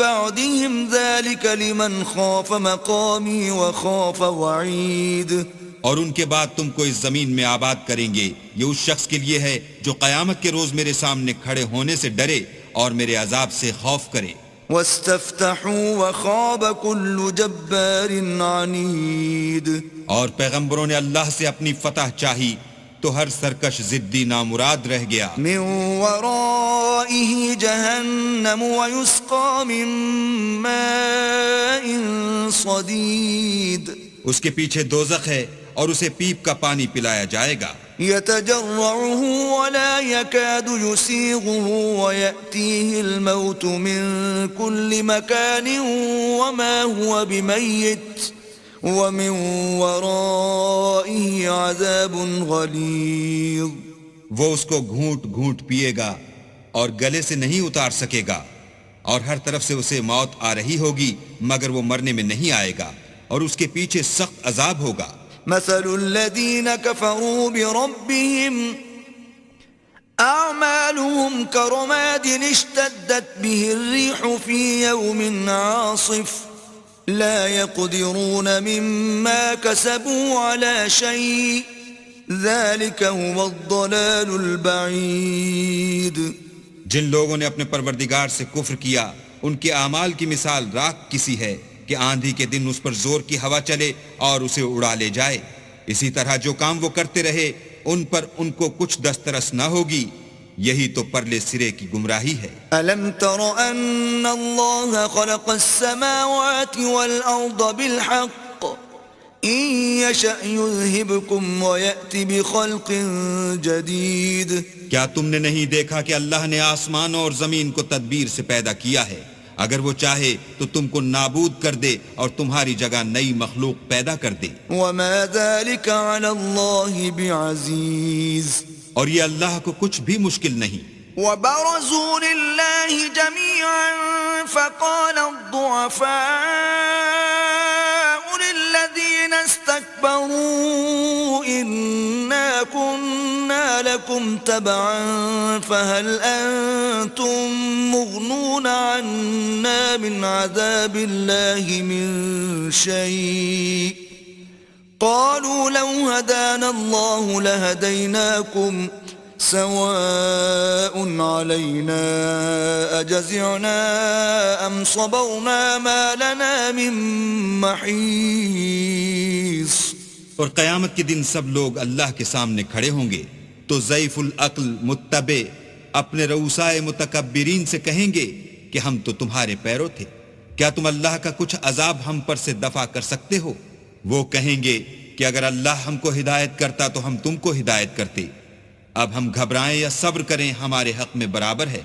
A: بَعْدِهِمْ ذَلِكَ لِمَنْ خَافَ مَقَامِي وَخَافَ وَعِيدِ.
B: اور ان کے بعد تم کو اس زمین میں آباد کریں گے، یہ اس شخص کے لیے ہے جو قیامت کے روز میرے سامنے کھڑے ہونے سے ڈرے اور میرے عذاب سے خوف کرے.
A: وَاسْتَفْتَحُوا وَخَابَ كُلُّ جَبَّارٍ عَنِيدٍ.
B: اور پیغمبروں نے اللہ سے اپنی فتح چاہی تو ہر سرکش ضدی نامراد رہ گیا.
A: مِنْ وَرَائِهِ جَهَنَّمُ وَيُسْقَى مِنْ مَاءٍ صَدِيدٍ.
B: اس کے پیچھے دوزخ ہے اور اسے پیپ کا پانی پلایا جائے گا.
A: يتجرعه ولا يكاد يسيغه ويأتيه الموت من كل مكان وما هو بميت ومن ورائه عذاب غليظ.
B: وہ اس کو گھونٹ گھونٹ پیے گا اور گلے سے نہیں اتار سکے گا، اور ہر طرف سے اسے موت آ رہی ہوگی مگر وہ مرنے میں نہیں آئے گا، اور اس کے پیچھے سخت عذاب ہوگا.
A: مثل الذين كفروا بربهم أعمالهم كرماد اشتدت به الريح في يوم عاصف لا يقدرون مما كسبوا على شيء ذلك هو الضلال البعيد.
B: جن لوگوں نے اپنے پروردگار سے کفر کیا ان کے اعمال کی مثال راکھ کسی ہے کہ آندھی کے دن اس پر زور کی ہوا چلے اور اسے اڑا لے جائے. اسی طرح جو کام وہ کرتے رہے ان پر ان کو کچھ دسترس نہ ہوگی. یہی تو پرلے سرے کی گمراہی ہے.
A: أَلَمْ تَرَ أَنَّ اللَّهَ خَلَقَ السَّمَاوَاتِ وَالْأَرْضَ بِالْحَقِّ إِنْ يَشَأْ يُذْهِبْكُمْ وَيَأْتِ بِخَلْقٍ جَدِيدٍ.
B: کیا تم نے نہیں دیکھا کہ اللہ نے آسمان اور زمین کو تدبیر سے پیدا کیا ہے؟ اگر وہ چاہے تو تم کو نابود کر دے اور تمہاری جگہ نئی مخلوق پیدا کر دے.
A: وَمَا ذَلِكَ عَلَى اللَّهِ بِعَزِيزٍ.
B: اور یہ اللہ کو کچھ بھی مشکل نہیں.
A: وَبَرَزُوا لِلَّهِ جَمِيعًا فَقَالَ الضُّعَفَاءُ لِلَّذِينَ اسْتَكْبَرُوا إِنَّا كُنَّا لَكُمْ تَبَعًا فَهَلْ أَنْتُمْ مُغْنُونَ عَنَّا مِنْ عَذَابِ اللَّهِ مِنْ شَيْءٍ قَالُوا لَوْ هَدَانَا اللَّهُ لَهَدَيْنَاكُمْ سواء علينا أجزعنا أم صبرنا ما لنا من محيص.
B: اور قیامت کے دن سب لوگ اللہ کے سامنے کھڑے ہوں گے تو ضعیف العقل متبع اپنے رؤسائے متکبرین سے کہیں گے کہ ہم تو تمہارے پیرو تھے، کیا تم اللہ کا کچھ عذاب ہم پر سے دفع کر سکتے ہو؟ وہ کہیں گے کہ اگر اللہ ہم کو ہدایت کرتا تو ہم تم کو ہدایت کرتے. اب ہم گھبرائیں یا صبر کریں ہمارے حق میں برابر ہے،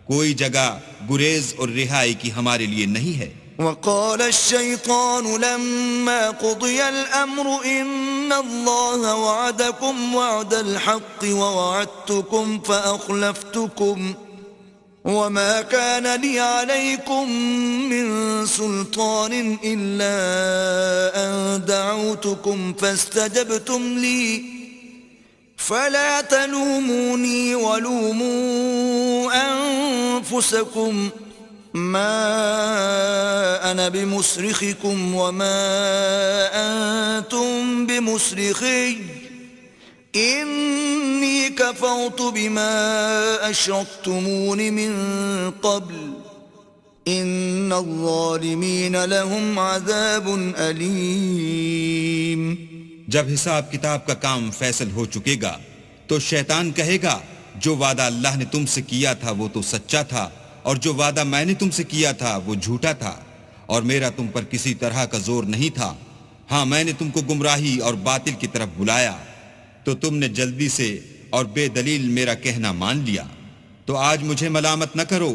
B: کوئی جگہ گریز اور رہائی کی ہمارے لیے نہیں ہے.
A: وقال الشيطان لما قضي الأمر إن الله وعدكم وعد الحق ووعدتكم فأخلفتكم وما كان لي عليكم من سلطان إلا أن دعوتكم فاستجبتم لي فلا تلوموني ولوموا أنفسكم ما أنا بمصرخكم وما أنتم بمصرخي إني كفرت بما أشركتمون من قبل إن الظالمين لهم عذاب أليم.
B: جب حساب کتاب کا کام فیصل ہو چکے گا تو شیطان کہے گا جو وعدہ اللہ نے تم سے کیا تھا وہ تو سچا تھا اور جو وعدہ میں نے تم سے کیا تھا وہ جھوٹا تھا اور میرا تم پر کسی طرح کا زور نہیں تھا. ہاں میں نے تم کو گمراہی اور باطل کی طرف بلایا تو تم نے جلدی سے اور بے دلیل میرا کہنا مان لیا. تو آج مجھے ملامت نہ کرو،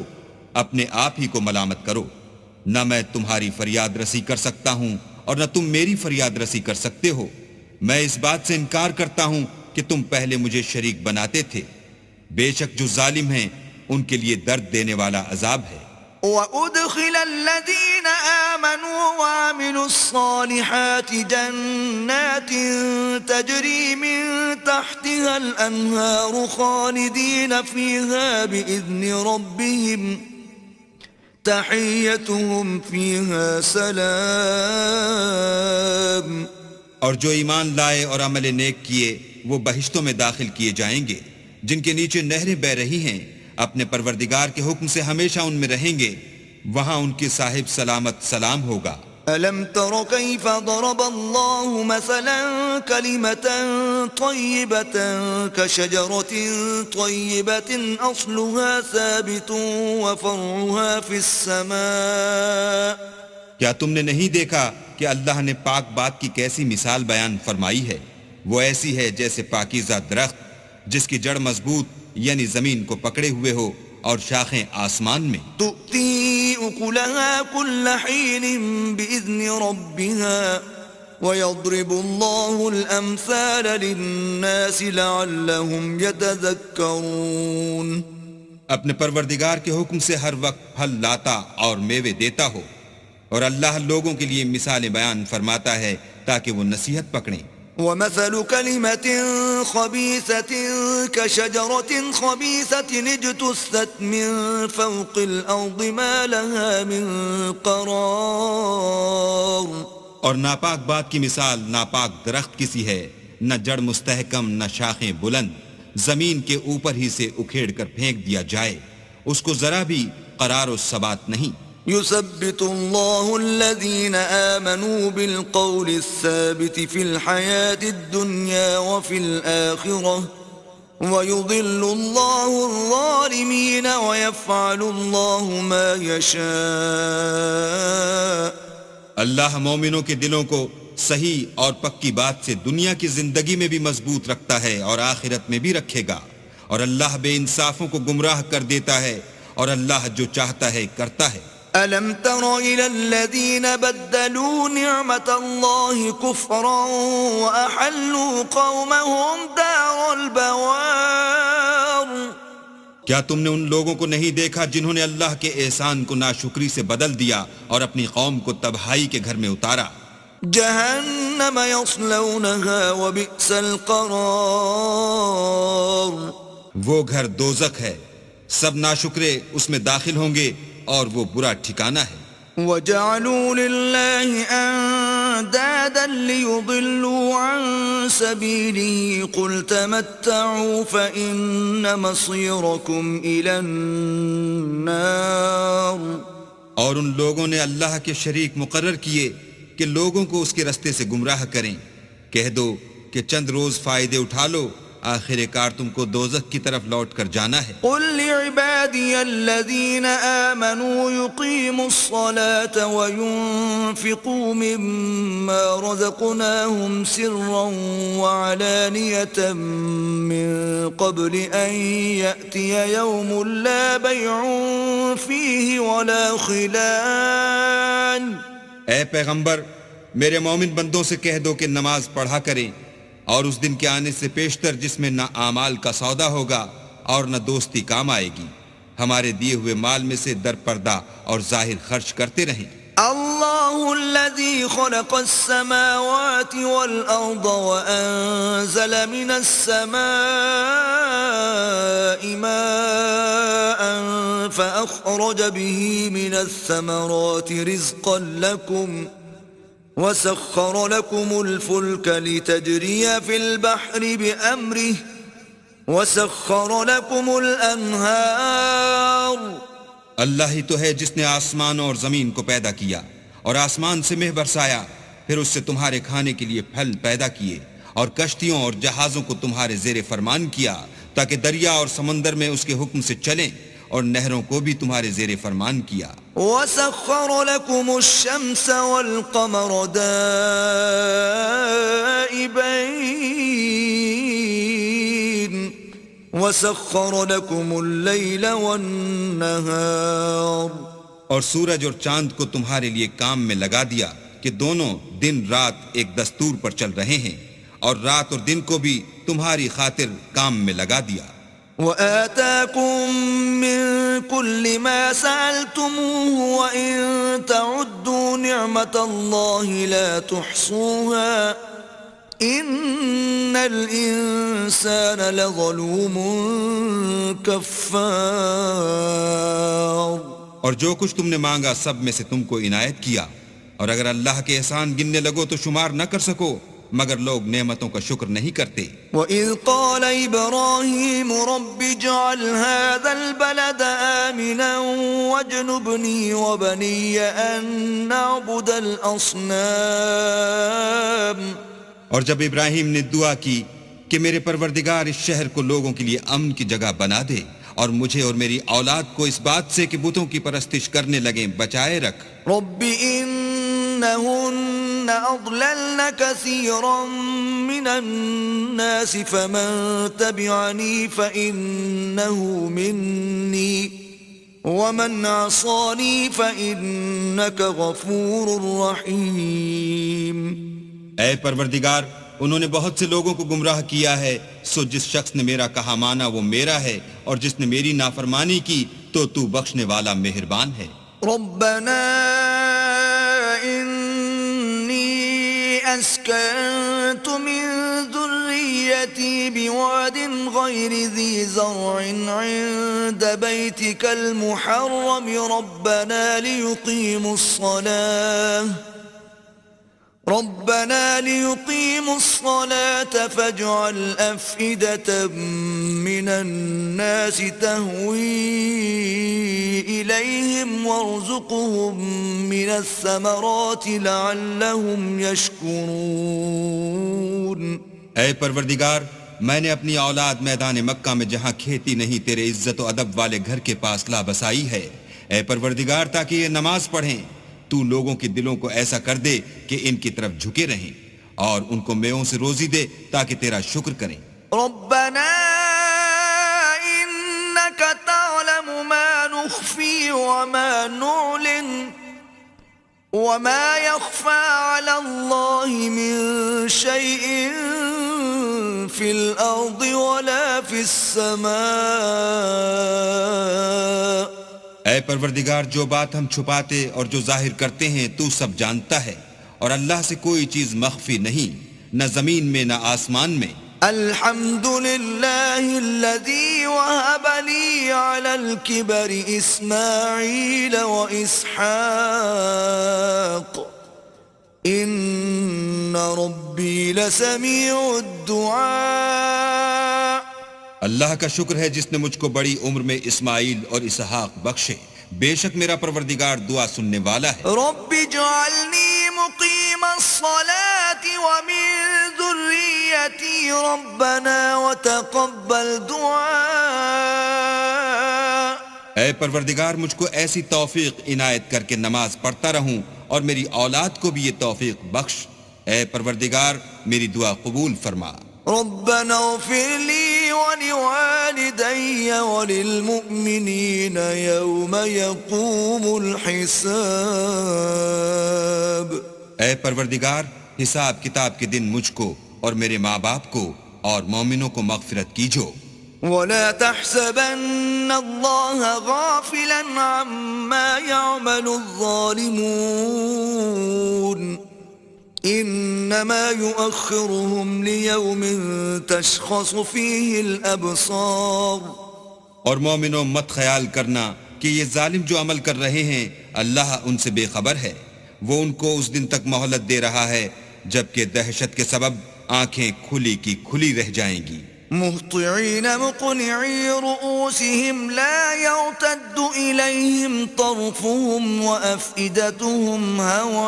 B: اپنے آپ ہی کو ملامت کرو. نہ میں تمہاری فریاد رسی کر سکتا ہوں اور نہ تم میری فریاد رسی کر سکتے ہو. میں اس بات سے انکار کرتا ہوں کہ تم پہلے مجھے شریک بناتے تھے. بے شک جو ظالم ہیں ان کے لیے درد دینے والا عذاب ہے.
A: وَأُدْخِلَ الَّذِينَ آمَنُوا وَعَمِلُوا الصَّالِحَاتِ جَنَّاتٍ تَجْرِي مِن تَحْتِهَا الْأَنْهَارُ خَالِدِينَ فِيهَا بِإِذْنِ رَبِّهِمْ تَحِيَّتُهُمْ فِيهَا سَلَامٌ.
B: اور جو ایمان لائے اور عمل نیک کیے وہ بہشتوں میں داخل کیے جائیں گے جن کے نیچے نہریں بہ رہی ہیں. اپنے پروردگار کے حکم سے ہمیشہ ان میں رہیں گے. وہاں ان کے صاحب سلامت سلام ہوگا.
A: أَلَمْ تَرَ كَيْفَ ضَرَبَ اللَّهُ مَثَلًا كَلِمَةً طَيِّبَةً كَشَجَرَةٍ طَيِّبَةٍ أَصْلُهَا ثَابِتٌ وَفَرْعُهَا فِي السَّمَاءِ.
B: کیا تم نے نہیں دیکھا کہ اللہ نے پاک بات کی کیسی مثال بیان فرمائی ہے؟ وہ ایسی ہے جیسے پاکیزہ درخت جس کی جڑ مضبوط یعنی زمین کو پکڑے ہوئے ہو اور شاخیں آسمان میں.
A: تُؤْتِي أُكُلَهَا كُلَّ حِينٍ بِإِذْنِ رَبِّهَا وَيَضْرِبُ اللَّهُ الْأَمْثَالَ لِلنَّاسِ لَعَلَّهُمْ يَتَذَكَّرُونَ.
B: اپنے پروردگار کے حکم سے ہر وقت پھل لاتا اور میوے دیتا ہو اور اللہ لوگوں کے لیے مثالیں بیان فرماتا ہے تاکہ وہ نصیحت پکڑیں.
A: وَمَثَلُ كَلِمَةٍ خَبِيثَةٍ كَشَجَرَةٍ خَبِيثَةٍ اجْتُثَّتْ مِنْ فَوْقِ الْأَرْضِ مَا لَهَا مِنْ قَرَارٍ.
B: اور ناپاک بات کی مثال ناپاک درخت کسی ہے، نہ جڑ مستحکم نہ شاخیں بلند، زمین کے اوپر ہی سے اکھیڑ کر پھینک دیا جائے، اس کو ذرا بھی قرار و ثبات نہیں.
A: يثبت الله الذين آمنوا بالقول الثابت في الحياة الدنيا وفي الآخرة ويضل الله الظالمين ويفعل الله ما يشاء.
B: اللہ مومنوں کے دلوں کو صحیح اور پکی بات سے دنیا کی زندگی میں بھی مضبوط رکھتا ہے اور آخرت میں بھی رکھے گا. اور اللہ بے انصافوں کو گمراہ کر دیتا ہے اور اللہ جو چاہتا ہے کرتا ہے.
A: أَلَمْ تَرَ إِلَى الَّذِينَ بَدَّلُوا نِعْمَةَ اللَّهِ كُفْرًا وَأَحَلُّوا قَوْمَهُمْ دَارَ الْبَوَارِ.
B: کیا تم نے ان لوگوں کو نہیں دیکھا جنہوں نے اللہ کے احسان کو ناشکری سے بدل دیا اور اپنی قوم کو تباہی کے گھر میں اتارا؟
A: جہنم یصلونها وبئس القرار.
B: وہ گھر دوزخ ہے، سب ناشکرے اس میں داخل ہوں گے اور وہ برا ٹھکانہ ہے.
A: وَجَعَلُوا لِلَّهِ أَنْدَادًا لِيُضِلُّوا عَنْ سَبِيلِهِ قُلْ تَمَتَّعُوا فَإِنَّ مَصِيرَكُمْ إِلَى النَّارِ.
B: اور ان لوگوں نے اللہ کے شریک مقرر کیے کہ لوگوں کو اس کے رستے سے گمراہ کریں. کہہ دو کہ چند روز فائدے اٹھا لو، آخر کار تم کو دوزخ کی طرف لوٹ کر جانا ہے.
A: قل لعبادي الذين آمنوا يقيموا الصلاة وينفقوا مما رزقناهم سرا وعلانية من قبل أن يأتي يوم لا بيع فيه ولا خلال.
B: اے پیغمبر، میرے مومن بندوں سے کہہ دو کہ نماز پڑھا کریں اور اس دن کے آنے سے پیشتر جس میں نہ اعمال کا سودا ہوگا اور نہ دوستی کام آئے گی. ہمارے دیے ہوئے مال میں سے در پردہ اور ظاہر خرچ کرتے رہیں.
A: اللہ الذي خلق السماوات والأرض وأنزل من السماء ماء فأخرج به من الثمرات رزقا لكم وسخر لكم الفلك لتجري في البحر بأمره وسخر لكم الأنهار
B: اللہ ہی تو ہے جس نے آسمان اور زمین کو پیدا کیا اور آسمان سے مہ برسایا، پھر اس سے تمہارے کھانے کے لیے پھل پیدا کیے اور کشتیوں اور جہازوں کو تمہارے زیر فرمان کیا تاکہ دریا اور سمندر میں اس کے حکم سے چلیں، اور نہروں کو بھی تمہارے زیر فرمان کیا۔
A: وَسَخَّرَ لَكُمُ الشَّمْسَ وَالْقَمَرَ دَائِبَيْنِ وَسَخَّرَ لَكُمُ اللَّيْلَ وَالنَّهَارَ،
B: اور سورج اور چاند کو تمہارے لیے کام میں لگا دیا کہ دونوں دن رات ایک دستور پر چل رہے ہیں، اور رات اور دن کو بھی تمہاری خاطر کام میں لگا دیا۔
A: وَآتَاكُم مِّن كُلِّ مَا سَأَلْتُمُوهُ وَإِن تَعُدُّوا نِعْمَةَ اللَّهِ لَا تُحْصُوهَا إِنَّ الْإِنسَانَ لَظَلُومٌ كَفَّارٌ۔
B: اور جو کچھ تم نے مانگا سب میں سے تم کو عنایت کیا، اور اگر اللہ کے احسان گننے لگو تو شمار نہ کر سکو، مگر لوگ نعمتوں کا شکر نہیں کرتے۔
A: وَإِذْ قَالَ إِبْرَاهِيمُ رَبِّ اجْعَلْ هَذَا الْبَلَدَ آمِنًا وَاجْنُبْنِي وَبَنِيَّ أَن نَّعْبُدَ الْأَصْنَامَ۔
B: اور جب ابراہیم نے دعا کی کہ میرے پروردگار اس شہر کو لوگوں کے لیے امن کی جگہ بنا دے، اور مجھے اور میری اولاد کو اس بات سے کہ بتوں کی پرستش کرنے لگیں بچائے رکھ۔
A: رَبِّ إِنَّهُنَّ أَضْلَلْنَ كَثِيرًا مِّنَ النَّاسِ فَمَن تَبِعَنِي فَإِنَّهُ مِنِّي وَمَنْ عَصَانِي فَإِنَّكَ غَفُورٌ رَّحِيمٌ۔
B: اے پروردگار، انہوں نے بہت سے لوگوں کو گمراہ کیا ہے، سو جس شخص نے میرا کہا مانا وہ میرا ہے، اور جس نے میری نافرمانی کی تو بخشنے والا مہربان ہے۔
A: ربنا إني أسكنت من ذريتي بواد غير ذي زرع عند بيتك المحرم ربنا ليقيموا الصلاة فاجعل أفئدة من الناس تهوي إليهم وارزقهم من الثمرات لعلهم يشكرون۔
B: اے پروردگار، میں نے اپنی اولاد میدان مکہ میں جہاں کھیتی نہیں تیرے عزت و ادب والے گھر کے پاس لا بسائی ہے، اے پروردگار تاکہ یہ نماز پڑھیں، تو لوگوں کے دلوں کو ایسا کر دے کہ ان کی طرف جھکے رہیں، اور ان کو میووں سے روزی دے تاکہ تیرا شکر کریں۔
A: ربنا انك تعلم ما نخفي وما نعلن وما يخفى على الله من شيء في الارض ولا في السماء۔
B: اے پروردگار، جو بات ہم چھپاتے اور جو ظاہر کرتے ہیں تو سب جانتا ہے، اور اللہ سے کوئی چیز مخفی نہیں، نہ زمین میں نہ آسمان میں۔
A: الحمد لله الذي وهب لي على الكبر إسماعيل وإسحاق إن ربي لسميع الدعاء۔
B: اللہ کا شکر ہے جس نے مجھ کو بڑی عمر میں اسماعیل اور اسحاق بخشے، بے شک میرا پروردگار دعا سننے والا ہے۔
A: رب اجعلنی مقیم الصلاة ومن ذریتی ربنا وتقبل دعاء۔
B: اے پروردگار، مجھ کو ایسی توفیق عنایت کر کے نماز پڑھتا رہوں، اور میری اولاد کو بھی یہ توفیق بخش۔ اے پروردگار، میری دعا قبول فرما۔
A: ربنا اغفر لي ولوالدي وللمؤمنين يوم يقوم الحساب۔
B: اے پروردگار، حساب کتاب کے دن مجھ کو اور میرے ماں باپ کو اور مومنوں کو مغفرت کیجو۔
A: ولا تحسبن الله غافلا عما يعمل الظالمون انما يؤخرهم ليوم تشخص فيه الابصار۔
B: اور مومنوں، مت خیال کرنا کہ یہ ظالم جو عمل کر رہے ہیں اللہ ان سے بے خبر ہے، وہ ان کو اس دن تک مہلت دے رہا ہے جبکہ دہشت کے سبب آنکھیں کھلی کی کھلی رہ جائیں گی۔
A: مهطعين مقنعي رؤوسهم لا يرتد إليهم طرفهم وأفئدتهم هواء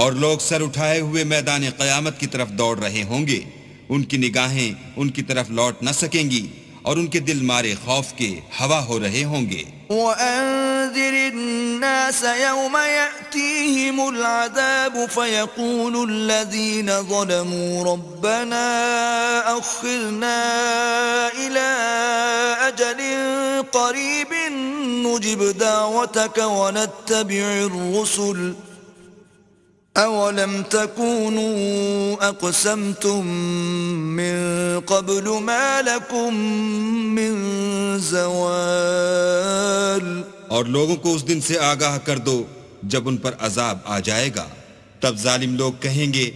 B: اور لوگ سر اٹھائے ہوئے میدان قیامت کی طرف دوڑ رہے ہوں گے، ان کی نگاہیں ان کی طرف لوٹ نہ سکیں گی اور ان کے دل مارے خوف کے ہوا ہو رہے ہوں گے۔
A: وَأَنذِرِ النَّاسَ يَوْمَ يَأْتِيهِمُ الْعَذَابُ فَيَقُولُ الَّذِينَ ظَلَمُوا رَبَّنَا أَخِّرْنَا إِلَىٰ أَجَلٍ قَرِيبٍ نُجِبْ دَعْوَتَكَ وَنَتَّبِعِ الرُّسُلَ أَوَلَمْ تَكُونُوا أَقْسَمْتُم مِّن قَبْلُ مَا لَكُم مِّن زَوَالٍ۔
B: اور لوگوں کو اس دن سے آگاہ کر دو جب ان پر عذاب آ جائے گا، تب ظالم لوگ کہیں گے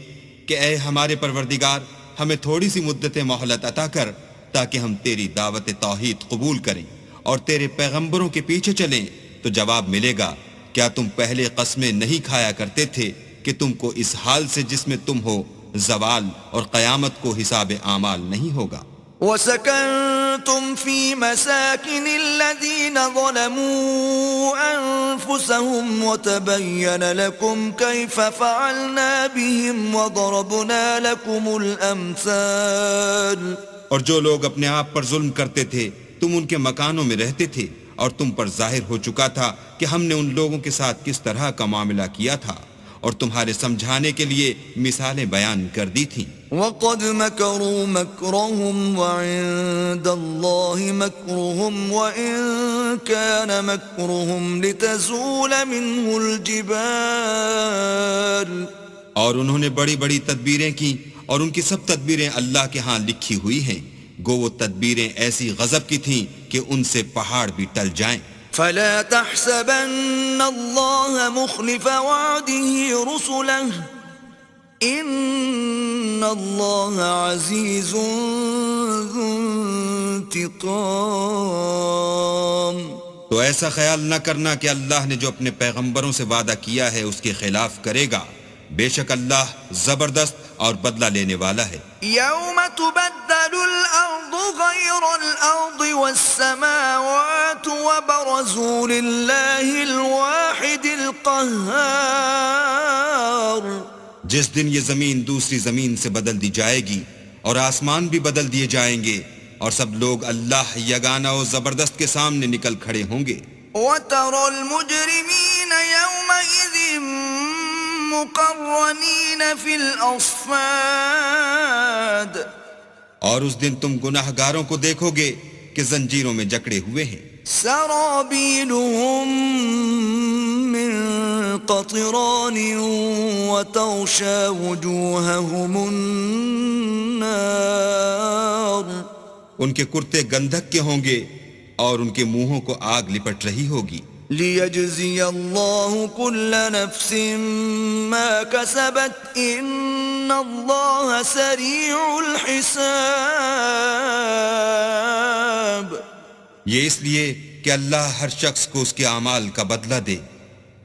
B: کہ اے ہمارے پروردگار، ہمیں تھوڑی سی مدت مہلت عطا کر تاکہ ہم تیری دعوت توحید قبول کریں اور تیرے پیغمبروں کے پیچھے چلیں۔ تو جواب ملے گا، کیا تم پہلے قسمیں نہیں کھایا کرتے تھے کہ تم کو اس حال سے جس میں تم ہو زوال اور قیامت کو حساب اعمال نہیں ہوگا؟
A: وَسَكَنْتُمْ فِي مَسَاكِنِ الَّذِينَ ظَلَمُوا أَنفُسَهُمْ وَتَبَيَّنَ لَكُمْ كَيْفَ فَعَلْنَا بِهِمْ وَضَرَبْنَا لَكُمُ الْأَمْثَالَ۔
B: اور جو لوگ اپنے آپ پر ظلم کرتے تھے تم ان کے مکانوں میں رہتے تھے، اور تم پر ظاہر ہو چکا تھا کہ ہم نے ان لوگوں کے ساتھ کس طرح کا معاملہ کیا تھا، اور تمہارے سمجھانے کے لیے مثالیں بیان کر دی تھیں۔
A: وَقَدْ مَكَرُوا مَكْرَهُمْ وَعِندَ اللَّهِ مَكْرُهُمْ وَإِن كَانَ مَكْرُهُمْ لِتَزُولَ مِنْهُ الْجِبَالُ۔
B: اور انہوں نے بڑی بڑی تدبیریں کی، اور ان کی سب تدبیریں اللہ کے ہاں لکھی ہوئی ہیں، گو وہ تدبیریں ایسی غضب کی تھیں کہ ان سے پہاڑ بھی ٹل جائیں۔
A: فَلَا تَحْسَبَنَّ اللَّهَ مُخْلِفَ وَعْدِهِ رُسُلَهُ إِنَّ اللَّهَ عَزِيزٌ ذُو انتقام۔
B: تو ایسا خیال نہ کرنا کہ اللہ نے جو اپنے پیغمبروں سے وعدہ کیا ہے اس کے خلاف کرے گا، بے شک اللہ زبردست اور بدلہ لینے والا ہے۔
A: يَوْمَ تُبَدَّلُ الْأَرْضُ غَيْرَ الْأَرْضِ وَالسَّمَاوَاتُ وَبَرَزُوا لِلَّهِ الْوَاحِدِ الْقَهَّارِ۔
B: جس دن یہ زمین دوسری زمین سے بدل دی جائے گی اور آسمان بھی بدل دیے جائیں گے، اور سب لوگ اللہ یگانہ و زبردست کے سامنے نکل کھڑے ہوں گے۔
A: وَتَرَى الْمُجْرِمِينَ يَوْمَئِذٍ مُقَرَّنِينَ فِي الْأَصْفَادِ۔
B: اور اس دن تم گناہگاروں کو دیکھو گے کہ زنجیروں میں جکڑے ہوئے ہیں۔
A: سَرَابِيلُهُم مِّن قَطِرَانٍ وَتَغْشَىٰ وُجُوهَهُمُ النَّارُ۔
B: ان کے کرتے گندھک کے ہوں گے اور ان کے منہوں کو آگ لپٹ رہی ہوگی۔
A: لِيَجْزِيَ اللَّهُ كُلَّ نَفْسٍ مَا كَسَبَتْ إِنَّ اللَّهَ سَرِيعُ الْحِسَابِ۔
B: یہ اس لیے کہ اللہ ہر شخص کو اس کے اعمال کا بدلہ دے،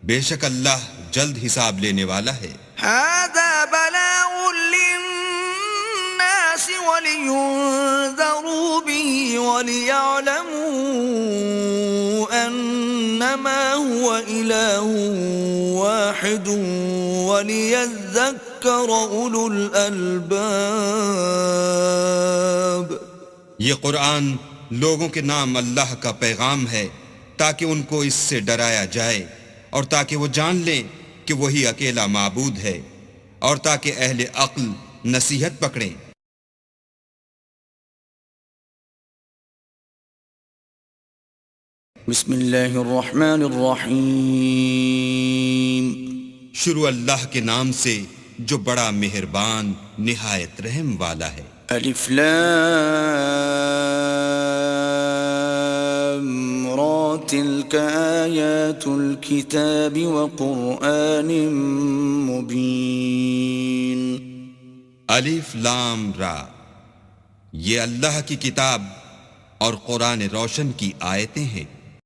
B: بے شک اللہ جلد حساب لینے والا ہے۔
A: هَذَا بَلَاغٌ لِلنَّاسِ وَلِيُنذَرُوا بِهِ وَلِيَعْلَمُوا أَنَّمَا هُوَ إِلَٰهٌ وَاحِدٌ وَلِيَذَّكَّرَ أُولُو الْأَلْبَابِ۔
B: یہ قرآن لوگوں کے نام اللہ کا پیغام ہے تاکہ ان کو اس سے ڈرایا جائے، اور تاکہ وہ جان لیں کہ وہی اکیلا معبود ہے، اور تاکہ اہل عقل نصیحت پکڑیں۔
A: بسم اللہ الرحمن الرحیم۔
B: شروع اللہ کے نام سے جو بڑا مہربان نہایت رحم والا ہے۔
A: الف لام را تلک آیات الکتاب وقرآن مبین۔
B: الف لام را، یہ اللہ کی کتاب اور قرآن روشن کی آیتیں ہیں۔